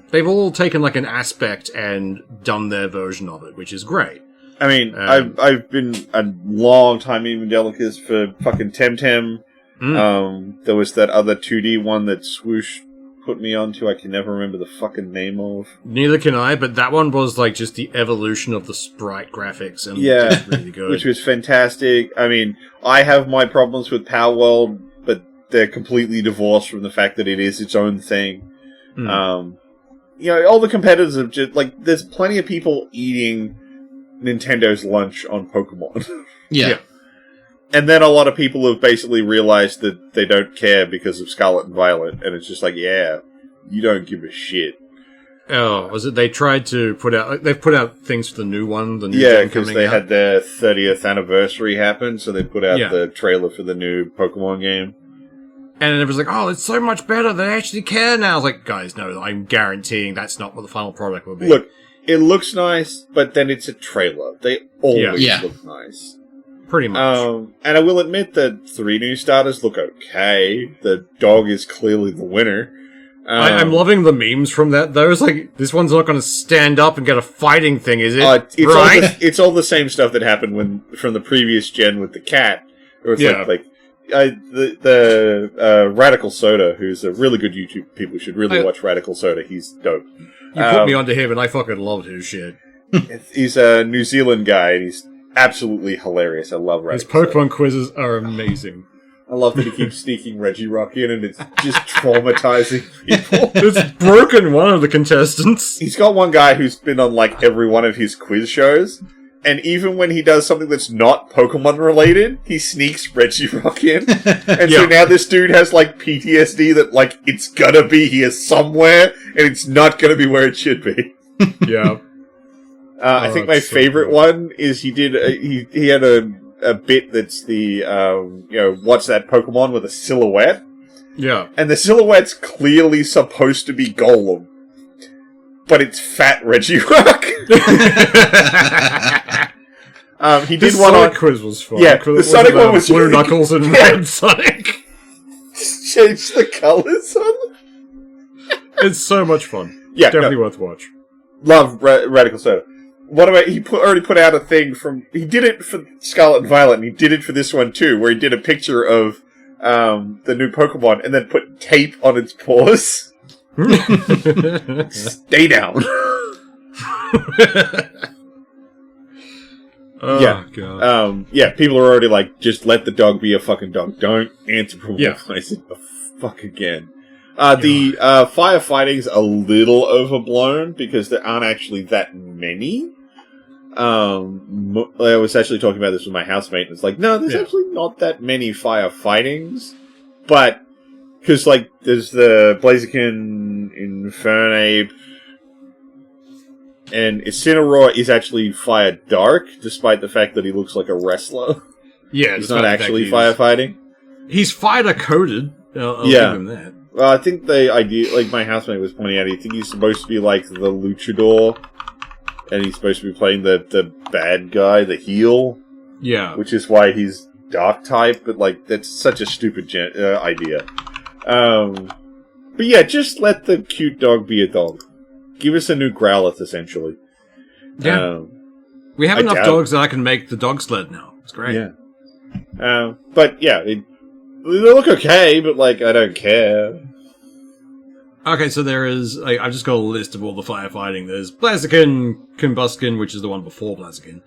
They've all taken an aspect and done their version of it, which is great. I mean, I've been a long time evangelicus for fucking Temtem. There was that other 2D one that Swoosh put me onto, I can never remember the fucking name of. Neither can I, but that one was like just the evolution of the sprite graphics and just really good. Which was fantastic. I mean, I have my problems with Power World, but they're completely divorced from the fact that it is its own thing. All the competitors have just, like, there's plenty of people eating Nintendo's lunch on Pokemon. Yeah. And then a lot of people have basically realized that they don't care because of Scarlet and Violet, and it's just like, yeah, you don't give a shit. Oh, was it? They tried to put out. They've put out things for the new one. The new because they had their 30th anniversary happen, so they put out the trailer for the new Pokemon game. And it was like, oh, it's so much better. They actually care now. I was like, guys, no, I'm guaranteeing that's not what the final product will be. Look, it looks nice, but then it's a trailer. They always look nice. Pretty much. And I will admit that 3 new starters look okay. The dog is clearly the winner. I'm loving the memes from that, though. It's like, this one's not going to stand up and get a fighting thing, is it? It's all the same stuff that happened from the previous gen with the cat. Or it's the Radical Soda, who's a really good YouTube. People should really watch Radical Soda. He's dope. You put me onto him, and I fucking loved his shit. He's a New Zealand guy, and he's absolutely hilarious. I love Radical His Pokemon quizzes are amazing. I love that he keeps sneaking Regirock in, and it's just traumatizing people. It's broken one of the contestants. He's got one guy who's been on, like, every one of his quiz shows, and even when he does something that's not Pokemon related, he sneaks Regirock in. And so now this dude has, like, PTSD that, like, it's gonna be here somewhere, and it's not gonna be where it should be. Yeah. I think my favorite one is he had a bit that's the, what's that Pokemon with a silhouette? Yeah. And the silhouette's clearly supposed to be Golem. But it's fat Regirock. He did one Sonic quiz was fun. Yeah, the Sonic one was Blue Knuckles and Red Sonic. Change the colours on them. It's so much fun. Yeah, definitely worth watch. Love Radical Soda. What about, he already put out a thing he did it for Scarlet and Violet, and he did it for this one too, where he did a picture of the new Pokemon and then put tape on its paws. Stay down. God. People are already like, just let the dog be a fucking dog. Don't anthropomorphize it the fuck again. The firefighting's a little overblown because there aren't actually that many. I was actually talking about this with my housemate, and it's like, no, there's actually not that many firefightings. But, because, like, there's the Blaziken, Infernape, and Incineroar is actually fire dark, despite the fact that he looks like a wrestler. Yeah, he's not actually firefighting. He's fighter-coded. I'll give him that. Well, I think the idea, like my housemate was pointing out, I think he's supposed to be like the luchador, and he's supposed to be playing the bad guy, the heel. Yeah. Which is why he's dark type, but like, that's such a stupid idea. But yeah, just let the cute dog be a dog. Give us a new Growlithe, essentially. Yeah. We have enough dogs that I can make the dog sled now. It's great. Yeah. But yeah, they look okay, but like, I don't care. Okay, so there is, I've just got a list of all the firefighting. There's Blaziken, Combusken, which is the one before Blaziken,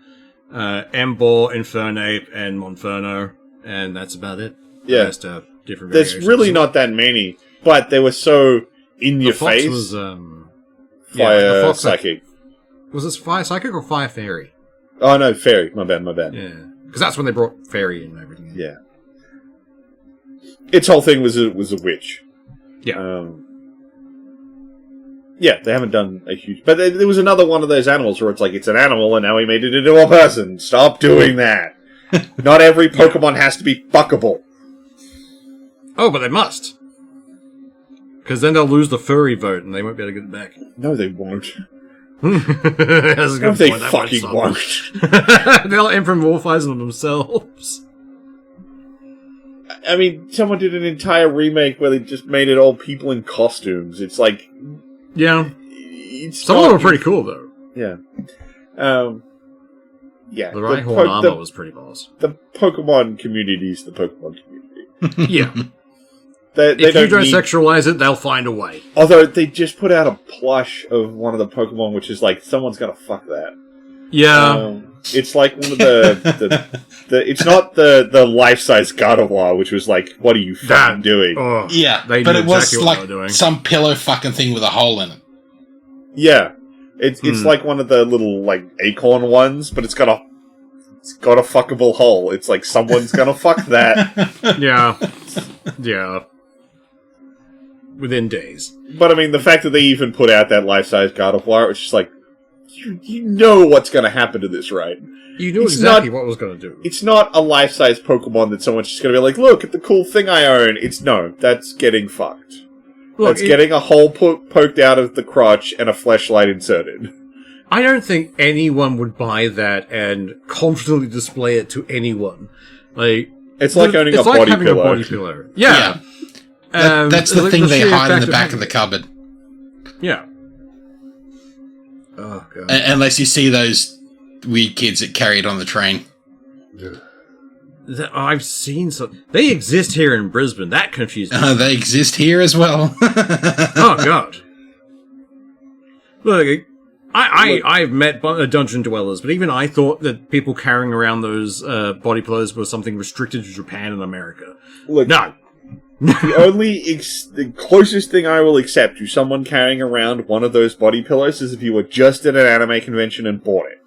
Emboar, Infernape, and Monferno, and that's about it. Yeah. Just, different There's variations. really not that many, but they were so in your face. Was, Fire Psychic. Was this Fire Psychic or Fire Fairy? Oh no, Fairy. My bad. Yeah. Because that's when they brought Fairy in and everything. Yeah. Its whole thing was a witch. Yeah. Yeah, they haven't done a huge... But there was another one of those animals where it's like, it's an animal and now we made it into a person. Stop doing that. Not every Pokemon has to be fuckable. Oh, but they must. Because then they'll lose the furry vote and they won't be able to get it back. No, they won't. That's a good they point. fucking won't. They'll anthropomorphize them themselves. I mean, someone did an entire remake where they just made it all people in costumes. It's like... Yeah. Some of them were pretty cool, though. Yeah. Yeah. The Rhyhorn armor was pretty boss. The Pokemon community is the Pokemon community. Yeah. If you don't sexualize it, they'll find a way. Although they just put out a plush of one of the Pokemon, which is like someone's gonna fuck that. Yeah, it's like one of the it's not the life-size Gardevoir, which was like, what are you fucking doing? Oh, yeah, but it was exactly like some pillow fucking thing with a hole in it. Yeah, it's like one of the little like acorn ones, but it's got a fuckable hole. It's like someone's gonna fuck that. Yeah. Within days. But I mean, the fact that they even put out that life-size Gardevoir, it's just like, you know what's going to happen to this, right? You knew exactly what it was going to do. It's not a life-size Pokemon that someone's just going to be like, look at the cool thing I own. That's getting fucked. That's getting a hole poked out of the crotch and a fleshlight inserted. I don't think anyone would buy that and confidently display it to anyone. Like, it's like owning a body pillow. Yeah. That's the thing they hide in the back of the cupboard. Yeah. Oh, God. Unless you see those weird kids that carry it on the train. I've seen some. They exist here in Brisbane. That confused me. They exist here as well. Oh, God. Look, I've met dungeon dwellers, but even I thought that people carrying around those body pillows was something restricted to Japan and America. Look, no. The closest thing I will accept to someone carrying around one of those body pillows is if you were just at an anime convention and bought it.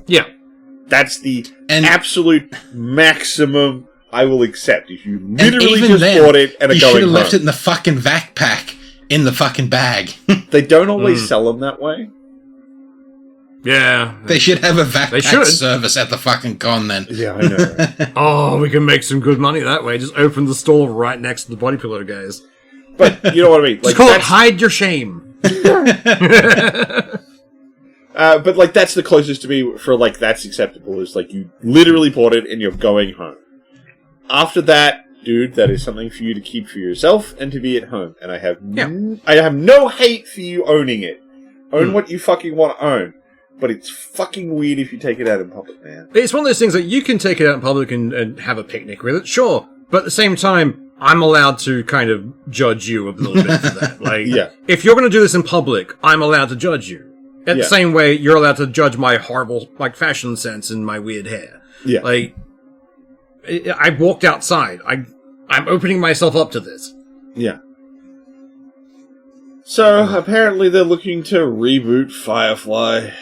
Yeah. That's the absolute maximum I will accept. If you literally just bought it and are going home. You should have left it in the fucking backpack, in the fucking bag. They don't always sell them that way. Yeah. They should have a backpack service at the fucking con then. Yeah, I know. Right? Oh, we can make some good money that way. Just open the store right next to the body pillow guys. But you know what I mean? Like, just call it hide your shame. But like that's the closest to me for like that's acceptable is like you literally bought it and you're going home. After that, dude, that is something for you to keep for yourself and to be at home. And I have no hate for you owning it. Own what you fucking want to own. But it's fucking weird if you take it out in public, man. It's one of those things that you can take it out in public and have a picnic with it, sure. But at the same time, I'm allowed to kind of judge you a little bit for that. Like, if you're going to do this in public, I'm allowed to judge you. The same way you're allowed to judge my horrible, like, fashion sense and my weird hair. Yeah. Like, I walked outside. I'm opening myself up to this. Yeah. So, apparently they're looking to reboot Firefly.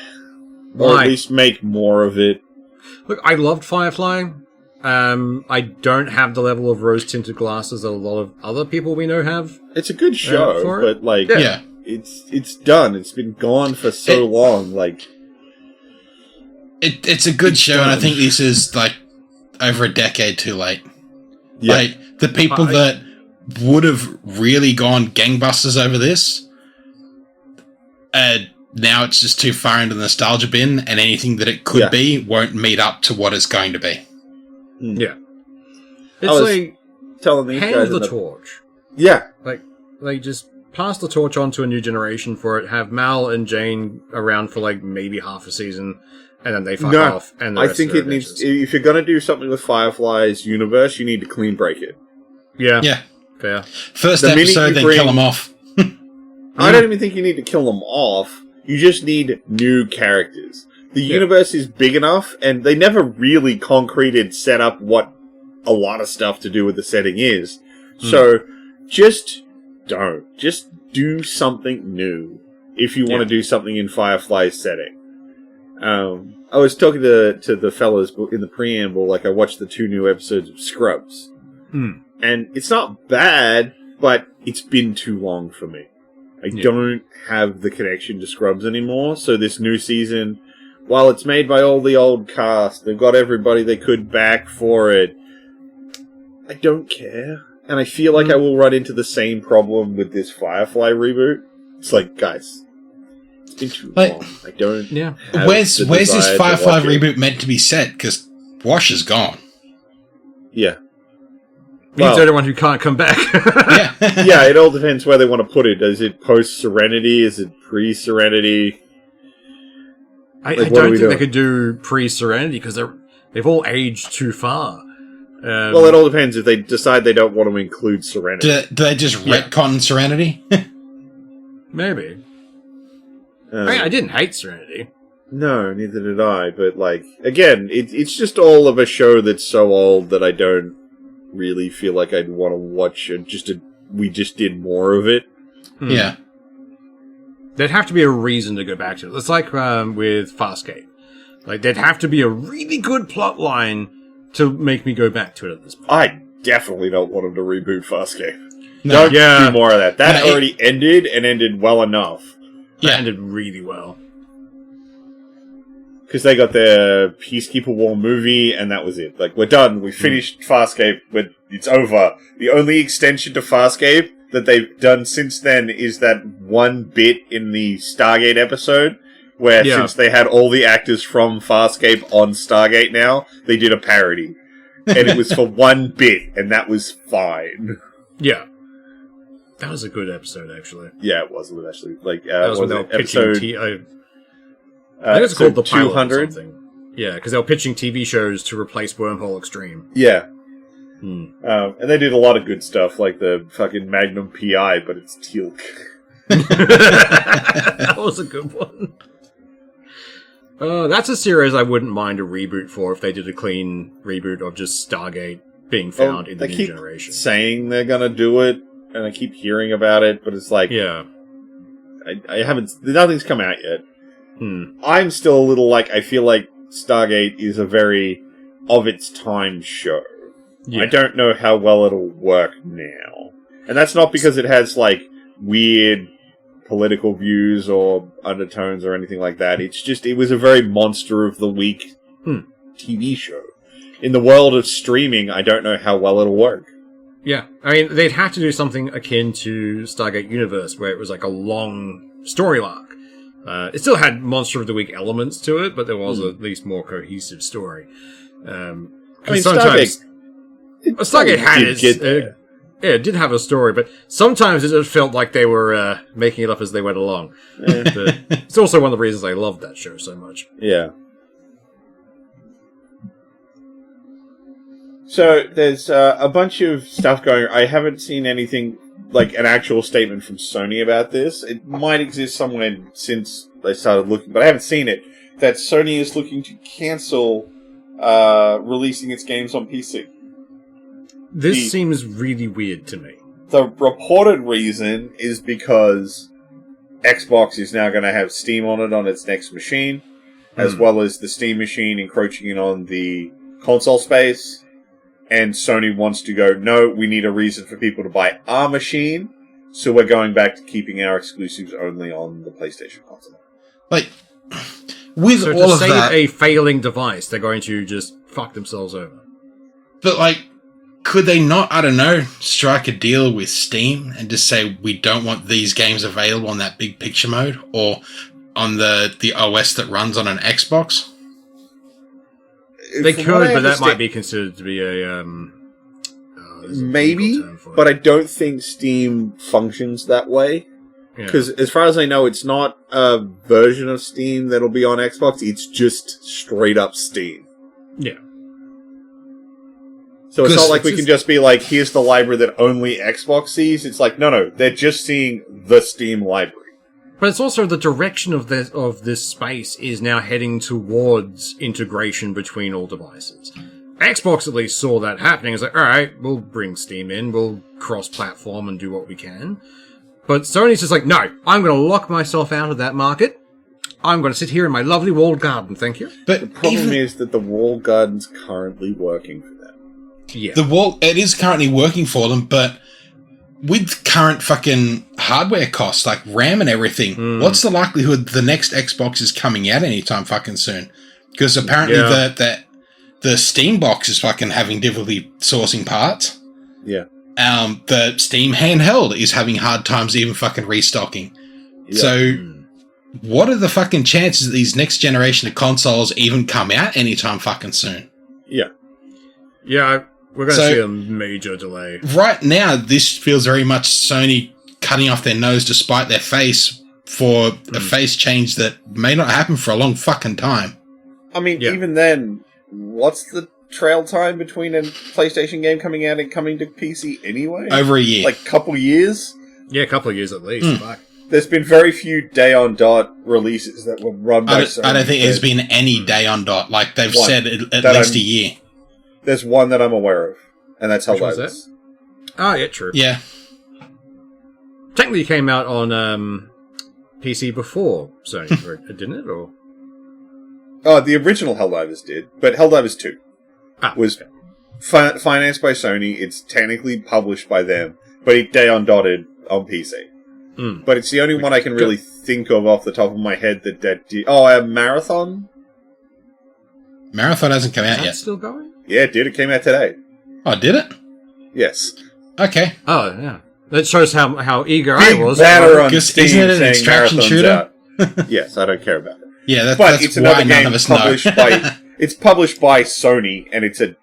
Or at least make more of it. Look, I loved Firefly. I don't have the level of rose-tinted glasses that a lot of other people we know have. It's a good show, but like, it's done. It's been gone for so long. Like, it's a good show, and I think this is like over a decade too late. Yeah. Like the people that would have really gone gangbusters over this, now it's just too far into the nostalgia bin, and anything that it could be won't meet up to what it's going to be. Yeah. It's like telling these hand guys the torch. Yeah. Like just pass the torch on to a new generation for it, have Mal and Jane around for like maybe half a season, and then they fuck off. And I think it needs, if you're going to do something with Firefly's universe, you need to clean break it. Yeah. Yeah. Fair. First episode, then kill them off. I don't even think you need to kill them off. You just need new characters. The universe is big enough, and they never really concreted set up what a lot of stuff to do with the setting is. So, just don't. Just do something new if you want to do something in Firefly's setting. I was talking to the fellas in the preamble, like I watched the 2 new episodes of Scrubs. And it's not bad, but it's been too long for me. I don't have the connection to Scrubs anymore, so this new season, while it's made by all the old cast, they've got everybody they could back for it, I don't care. And I feel like I will run into the same problem with this Firefly reboot. It's like, guys, it's been too long. I don't have Where's this Firefly reboot meant to be set? Because Wash is gone. Yeah. Means anyone who can't come back. Yeah, it all depends where they want to put it. Is it post-Serenity? Is it pre-Serenity? I don't think they could do pre-Serenity because they've all aged too far. Well, it all depends if they decide they don't want to include Serenity. Do they just retcon Serenity? Maybe. I didn't hate Serenity. No, neither did I. But, like, again, it's just all of a show that's so old that I don't really feel like I'd want to watch we just did more of it. Yeah. There'd have to be a reason to go back to it. It's like with Farscape. Like, there'd have to be a really good plot line to make me go back to it at this point. I definitely don't want them to reboot Farscape. No. Don't do more of that. That already ended, and ended well enough. Yeah. It ended really well. Because they got their Peacekeeper War movie, and that was it. Like, we're done. We finished Farscape, but it's over. The only extension to Farscape that they've done since then is that one bit in the Stargate episode, where since they had all the actors from Farscape on Stargate now, they did a parody. And it was for one bit, and that was fine. Yeah. That was a good episode, actually. Yeah, it was actually. Like, that was when they were pitching I think it's called the 200 or something. Yeah, because they were pitching TV shows to replace Wormhole Extreme. Yeah. And they did a lot of good stuff, like the fucking Magnum PI, but it's Teal'c. That was a good one. That's a series I wouldn't mind a reboot for if they did a clean reboot of just Stargate being found in the new generation. Saying they're gonna do it, and I keep hearing about it, but it's like, I haven't. Nothing's come out yet. I'm still a little like, I feel like Stargate is a very of its time show. Yeah. I don't know how well it'll work now. And that's not because it has, like, weird political views or undertones or anything like that. It's just, it was a very monster of the week TV show. In the world of streaming, I don't know how well it'll work. Yeah. I mean, they'd have to do something akin to Stargate Universe, where it was like a long story arc. It still had Monster of the Week elements to it, but there was at least more cohesive story. I mean, sometimes Stargate had it did have a story, but sometimes it just felt like they were making it up as they went along. But it's also one of the reasons I loved that show so much. Yeah. So there's a bunch of stuff going. I haven't seen anything like an actual statement from Sony about this. It might exist somewhere since they started looking, but I haven't seen it. That Sony is looking to cancel releasing its games on PC. This seems really weird to me. The reported reason is because Xbox is now going to have Steam on it on its next machine, as well as the Steam machine encroaching in on the console space. And Sony wants to go, no, we need a reason for people to buy our machine, so we're going back to keeping our exclusives only on the PlayStation console. Like, with so all to of save that, a failing device, they're going to just fuck themselves over. But, like, could they not, I don't know, strike a deal with Steam and just say, we don't want these games available on that big picture mode, or on the OS that runs on an Xbox? They could, but that might be considered to be a... maybe, but I don't think Steam functions that way. Because as far as I know, it's not a version of Steam that'll be on Xbox. It's just straight up Steam. Yeah. So it's not like we can just be like, here's the library that only Xbox sees. It's like, no, they're just seeing the Steam library. But it's also the direction of this space is now heading towards integration between all devices. Xbox at least saw that happening. It's like, alright, we'll bring Steam in, we'll cross-platform and do what we can. But Sony's just like, no, I'm going to lock myself out of that market. I'm going to sit here in my lovely walled garden, thank you. But the problem is that the walled garden's currently working for them. Yeah. It is currently working for them, but with current fucking hardware costs, like RAM and everything, what's the likelihood the next Xbox is coming out anytime fucking soon? Because apparently the Steam box is fucking having difficulty sourcing parts. Yeah. The Steam handheld is having hard times even fucking restocking. Yeah. So, what are the fucking chances that these next generation of consoles even come out anytime fucking soon? Yeah. Yeah, we're going to see a major delay. Right now, this feels very much Sony cutting off their nose to spite their face for a face change that may not happen for a long fucking time. I mean, even then, what's the trail time between a PlayStation game coming out and coming to PC anyway? Over a year. Like, couple years? Yeah, a couple of years at least. Fuck. There's been very few day-on-dot releases that were run by Sony. I don't think there's been any day-on-dot. Like, they've said at least a year. There's one that I'm aware of, and that's Helldivers. Oh, yeah, true. Yeah. Technically it came out on PC before Sony, didn't it? Or Oh, the original Helldivers did, but Helldivers 2 was financed by Sony. It's technically published by them, but it day-on-dotted on PC. But it's the only one I can really think of off the top of my head that did... Oh, Marathon? Marathon hasn't come out yet. That's still going? Yeah, it did. It came out today. Oh, did it? Yes. Okay. Oh, yeah. That shows how eager I was. Because isn't it an extraction shooter? Yes, I don't care about it. Yeah, but that's it's why another none game of us published know. by... It's published by Sony, and it's a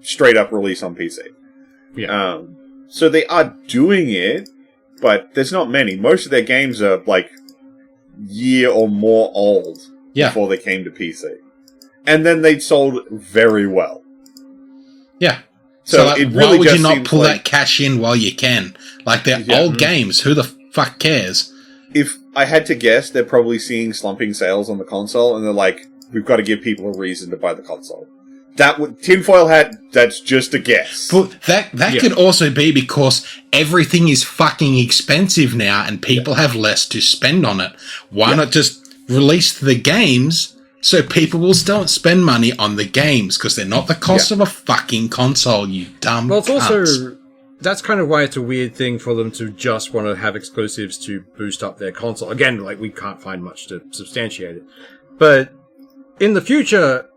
straight-up release on PC. Yeah. So they are doing it, but there's not many. Most of their games are, like, year or more old before they came to PC. And then they sold very well. Yeah. So like, it really why would just you not seems pull like, that cash in while you can? Like, they're old games. Who the fuck cares? If I had to guess, they're probably seeing slumping sales on the console, and they're like, we've got to give people a reason to buy the console. That would tinfoil hat. That's just a guess. But that could also be because everything is fucking expensive now, and people have less to spend on it. Why not just release the games so people will still spend money on the games because they're not the cost of a fucking console? You dumb. Well, it's cunts. also that's kind of why it's a weird thing for them to just want to have exclusives to boost up their console. Again, like we can't find much to substantiate it, but in the future,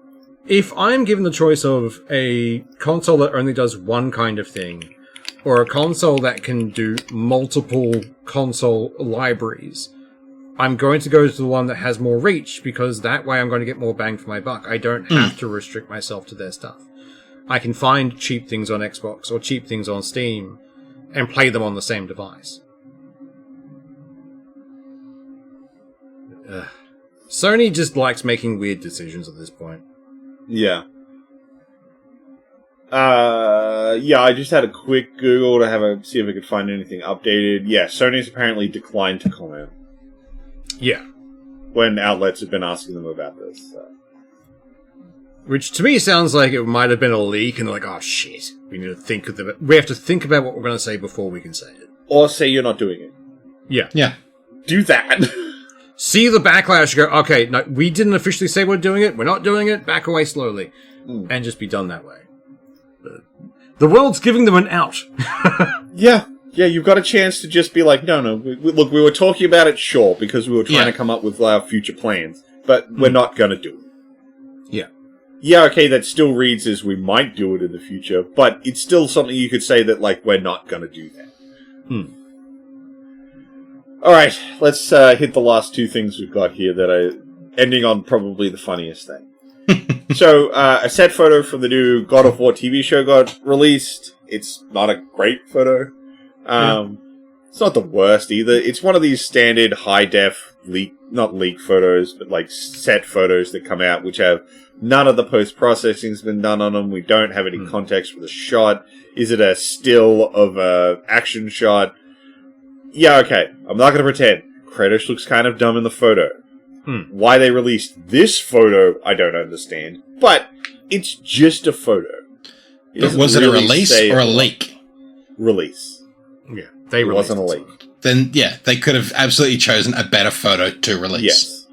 if I'm given the choice of a console that only does one kind of thing, or a console that can do multiple console libraries, I'm going to go to the one that has more reach, because that way I'm going to get more bang for my buck. I don't have to restrict myself to their stuff. I can find cheap things on Xbox or cheap things on Steam and play them on the same device. Sony just likes making weird decisions at this point. Yeah. I just had a quick Google to see if I could find anything updated. Yeah, Sony's apparently declined to comment. Yeah. When outlets have been asking them about this. So. Which to me sounds like it might have been a leak, and they're like, oh shit, we need to think of we have to think about what we're going to say before we can say it. Or say you're not doing it. Yeah. Yeah. Do that. See the backlash, go, okay, no, we didn't officially say we're doing it, we're not doing it, back away slowly. And just be done that way. The world's giving them an out. Yeah, you've got a chance to just be like, no, look, we were talking about it, sure, because we were trying to come up with our future plans, but we're not going to do it. Yeah. Yeah, okay, that still reads as we might do it in the future, but it's still something you could say that, like, we're not going to do that. Alright, let's hit the last two things we've got here that are ending on probably the funniest thing. So, a set photo from the new God of War TV show got released. It's not a great photo. It's not the worst either. It's one of these standard high-def not leak photos, but like set photos that come out, which have none of the post-processing's been done on them. We don't have any context for the shot. Is it a still of a action shot? Yeah, okay. I'm not going to pretend. Kratos looks kind of dumb in the photo. Why they released this photo, I don't understand. But it's just a photo. Was it a release or a leak? Release. Yeah, it wasn't a leak. Then, yeah, they could have absolutely chosen a better photo to release. Yes.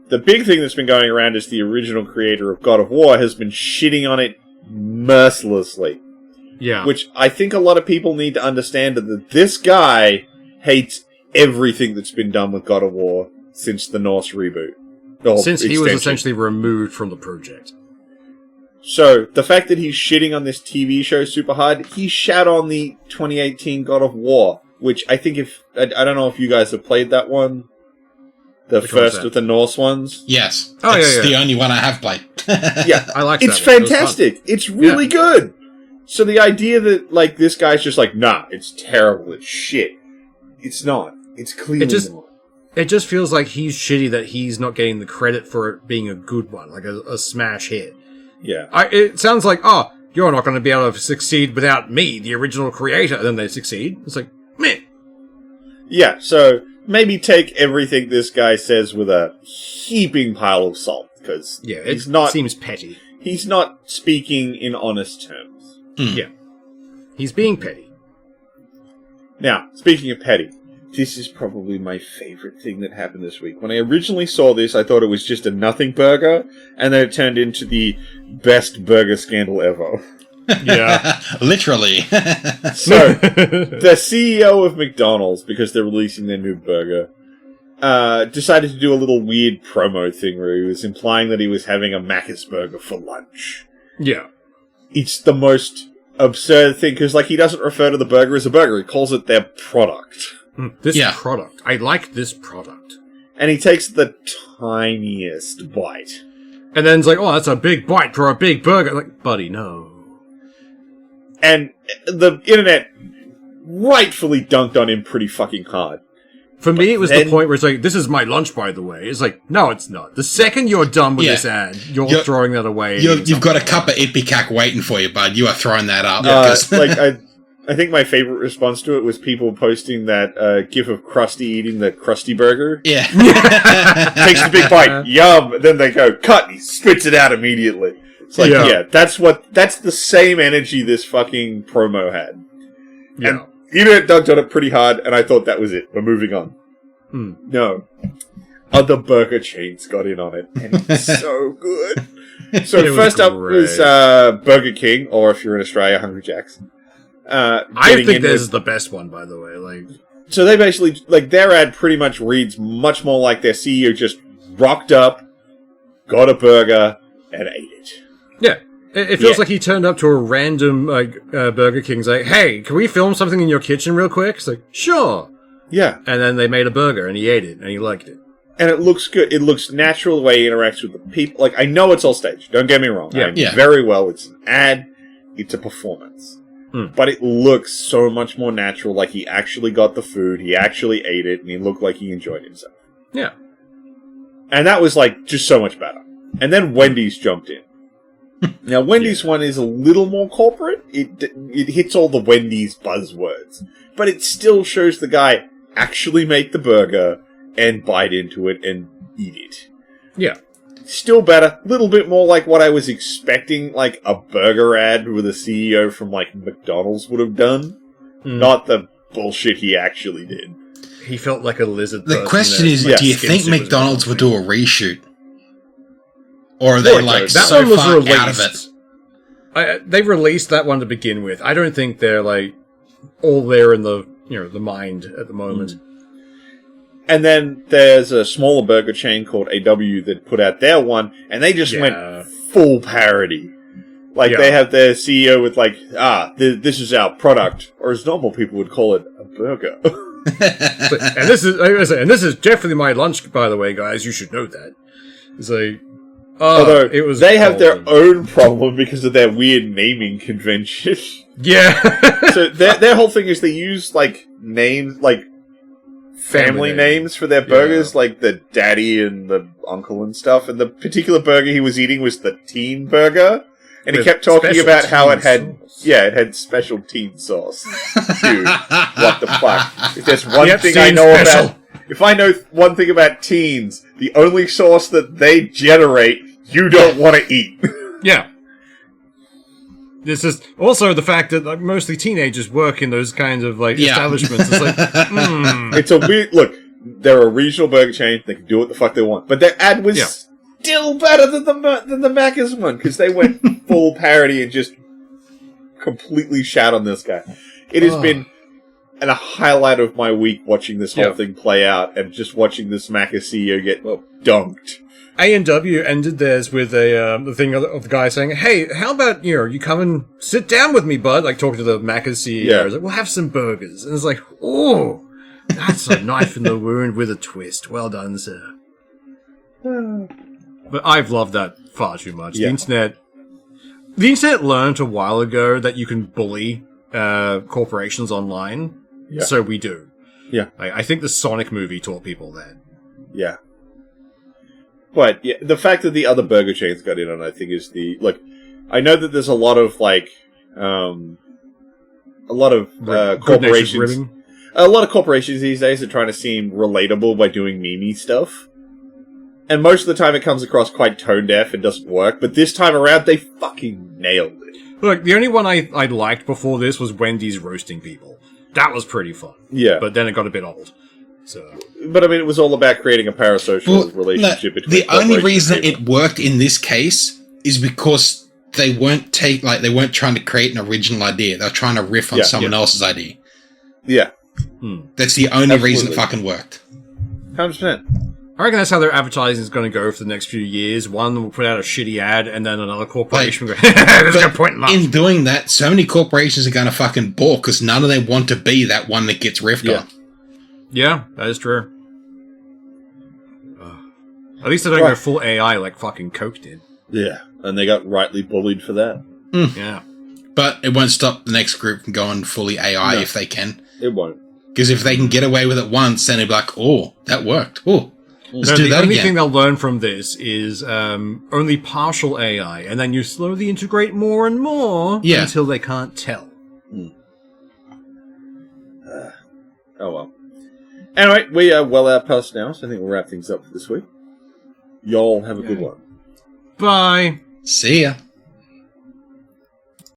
The big thing that's been going around is the original creator of God of War has been shitting on it mercilessly. Yeah. Which I think a lot of people need to understand that this guy hates everything that's been done with God of War since the Norse reboot. Since he was essentially removed from the project. So, the fact that he's shitting on this TV show super hard, he shat on the 2018 God of War, which I think I don't know if you guys have played that one. The first of the Norse ones. Yes. Oh, it's yeah. the only one I have played. Yeah. I like It's that one. fantastic. It's really good. So the idea that, like, this guy's just like, nah, it's terrible, it's shit. It's not. It's clearly not. It just feels like he's shitty that he's not getting the credit for it being a good one, like a smash hit. Yeah. It sounds like, you're not going to be able to succeed without me, the original creator. And then they succeed. It's like, meh. Yeah, so maybe take everything this guy says with a heaping pile of salt, because seems petty. He's not speaking in honest terms. Yeah. He's being petty. Now, speaking of petty, this is probably my favorite thing that happened this week. When I originally saw this, I thought it was just a nothing burger, and then it turned into the best burger scandal ever. Yeah. Literally. So, the CEO of McDonald's, because they're releasing their new burger, decided to do a little weird promo thing where he was implying that he was having a Macca's burger for lunch. Yeah. It's the most absurd thing, because he doesn't refer to the burger as a burger, he calls it their product. This product. I like this product. And he takes the tiniest bite. And then it's like, that's a big bite for a big burger. Like, buddy, no. And the internet rightfully dunked on him pretty fucking hard. For me, it was the point where it's like, this is my lunch, by the way. It's like, no, it's not. The second you're done with this ad, you're throwing that away. You've got a cup of Ipecac waiting for you, bud. You are throwing that up. I think my favorite response to it was people posting that gif of Krusty eating the Krusty burger. Yeah. Takes a big bite. Yum. And then they go, cut. And he spits it out immediately. It's like, that's the same energy this fucking promo had. Yeah. And internet dunked on it pretty hard, and I thought that was it. We're moving on. No. Other burger chains got in on it, and it's so good. So first up was Burger King, or if you're in Australia, Hungry Jack's. I think this is the best one, by the way. So they basically, their ad pretty much reads much more like their CEO just rocked up, got a burger, and ate it. Yeah. It feels like he turned up to a random Burger King's like, hey, can we film something in your kitchen real quick? It's like, sure. Yeah. And then they made a burger, and he ate it, and he liked it. And it looks good. It looks natural the way he interacts with the people. I know it's all staged. Don't get me wrong. Yeah. Very well. It's an ad. It's a performance. But it looks so much more natural, like he actually got the food, he actually ate it, and he looked like he enjoyed himself. Yeah. And that was, just so much better. And then Wendy's jumped in. Now, Wendy's one is a little more corporate. It hits all the Wendy's buzzwords. But it still shows the guy actually make the burger and bite into it and eat it. Yeah. Still better. A little bit more like what I was expecting, a burger ad with a CEO from, McDonald's would have done. Not the bullshit he actually did. He felt like a lizard. The question is, do you think McDonald's would do a reshoot? Or are they, so far out of it? They released that one to begin with. I don't think they're, all there in the, the mind at the moment. And then there's a smaller burger chain called AW that put out their one, and they just went full parody. They have their CEO with this is our product, or as normal people would call it, a burger. and this is definitely my lunch, by the way, guys. You should know that. It's although they have their own problem because of their weird naming convention. Yeah. So their whole thing is they use names family names for their burgers, like the daddy and the uncle and stuff. And the particular burger he was eating was the teen burger, and he kept talking about how it had special teen sauce. Dude, what the fuck? If there's one thing I know about, if I know one thing about teens, the only sauce that they generate, you don't want to eat. Yeah. This is also the fact that mostly teenagers work in those kinds of establishments. It's It's a weird look. They're a regional burger chain. They can do what the fuck they want, but their ad was still better than the Macca's one because they went full parody and just completely shat on this guy. It has been a highlight of my week watching this whole thing play out and just watching this Macca's CEO get dunked. A&W ended theirs with the thing of the guy saying, hey, how about, you come and sit down with me, bud? Talking to the Macca's CEO. Yeah. Like, we'll have some burgers. And it's like, oh, that's a knife in the wound with a twist. Well done, sir. But I've loved that far too much. Yeah. The internet learned a while ago that you can bully corporations online. Yeah. So we do. Yeah. I think the Sonic movie taught people that. Yeah. But the fact that the other burger chains got in on, I think, is I know that there's a lot of corporations. A lot of corporations these days are trying to seem relatable by doing meme stuff. And most of the time it comes across quite tone deaf and doesn't work, but this time around they fucking nailed it. Look, the only one I liked before this was Wendy's roasting people. That was pretty fun. Yeah. But then it got a bit old. So. But I mean, it was all about creating a parasocial relationship between the only reason it worked in this case is because they weren't trying to create an original idea. They were trying to riff on someone else's idea. Yeah. That's the only reason it fucking worked. 100%. I reckon that's how their advertising is going to go for the next few years. One will put out a shitty ad, and then another corporation will go, there's no point in that. In doing that, so many corporations are going to fucking balk because none of them want to be that one that gets riffed on. Yeah, that is true. At least they don't go full AI like fucking Coke did. Yeah, and they got rightly bullied for that. Yeah. But it won't stop the next group from going fully AI if they can. It won't. Because if they can get away with it once, then they'll be like, oh, that worked. Oh, let's do that again. The only thing they'll learn from this is only partial AI, and then you slowly integrate more and more until they can't tell. Oh well. Anyway, we are well out past now, so I think we'll wrap things up for this week. Y'all have a good one. Bye. See ya.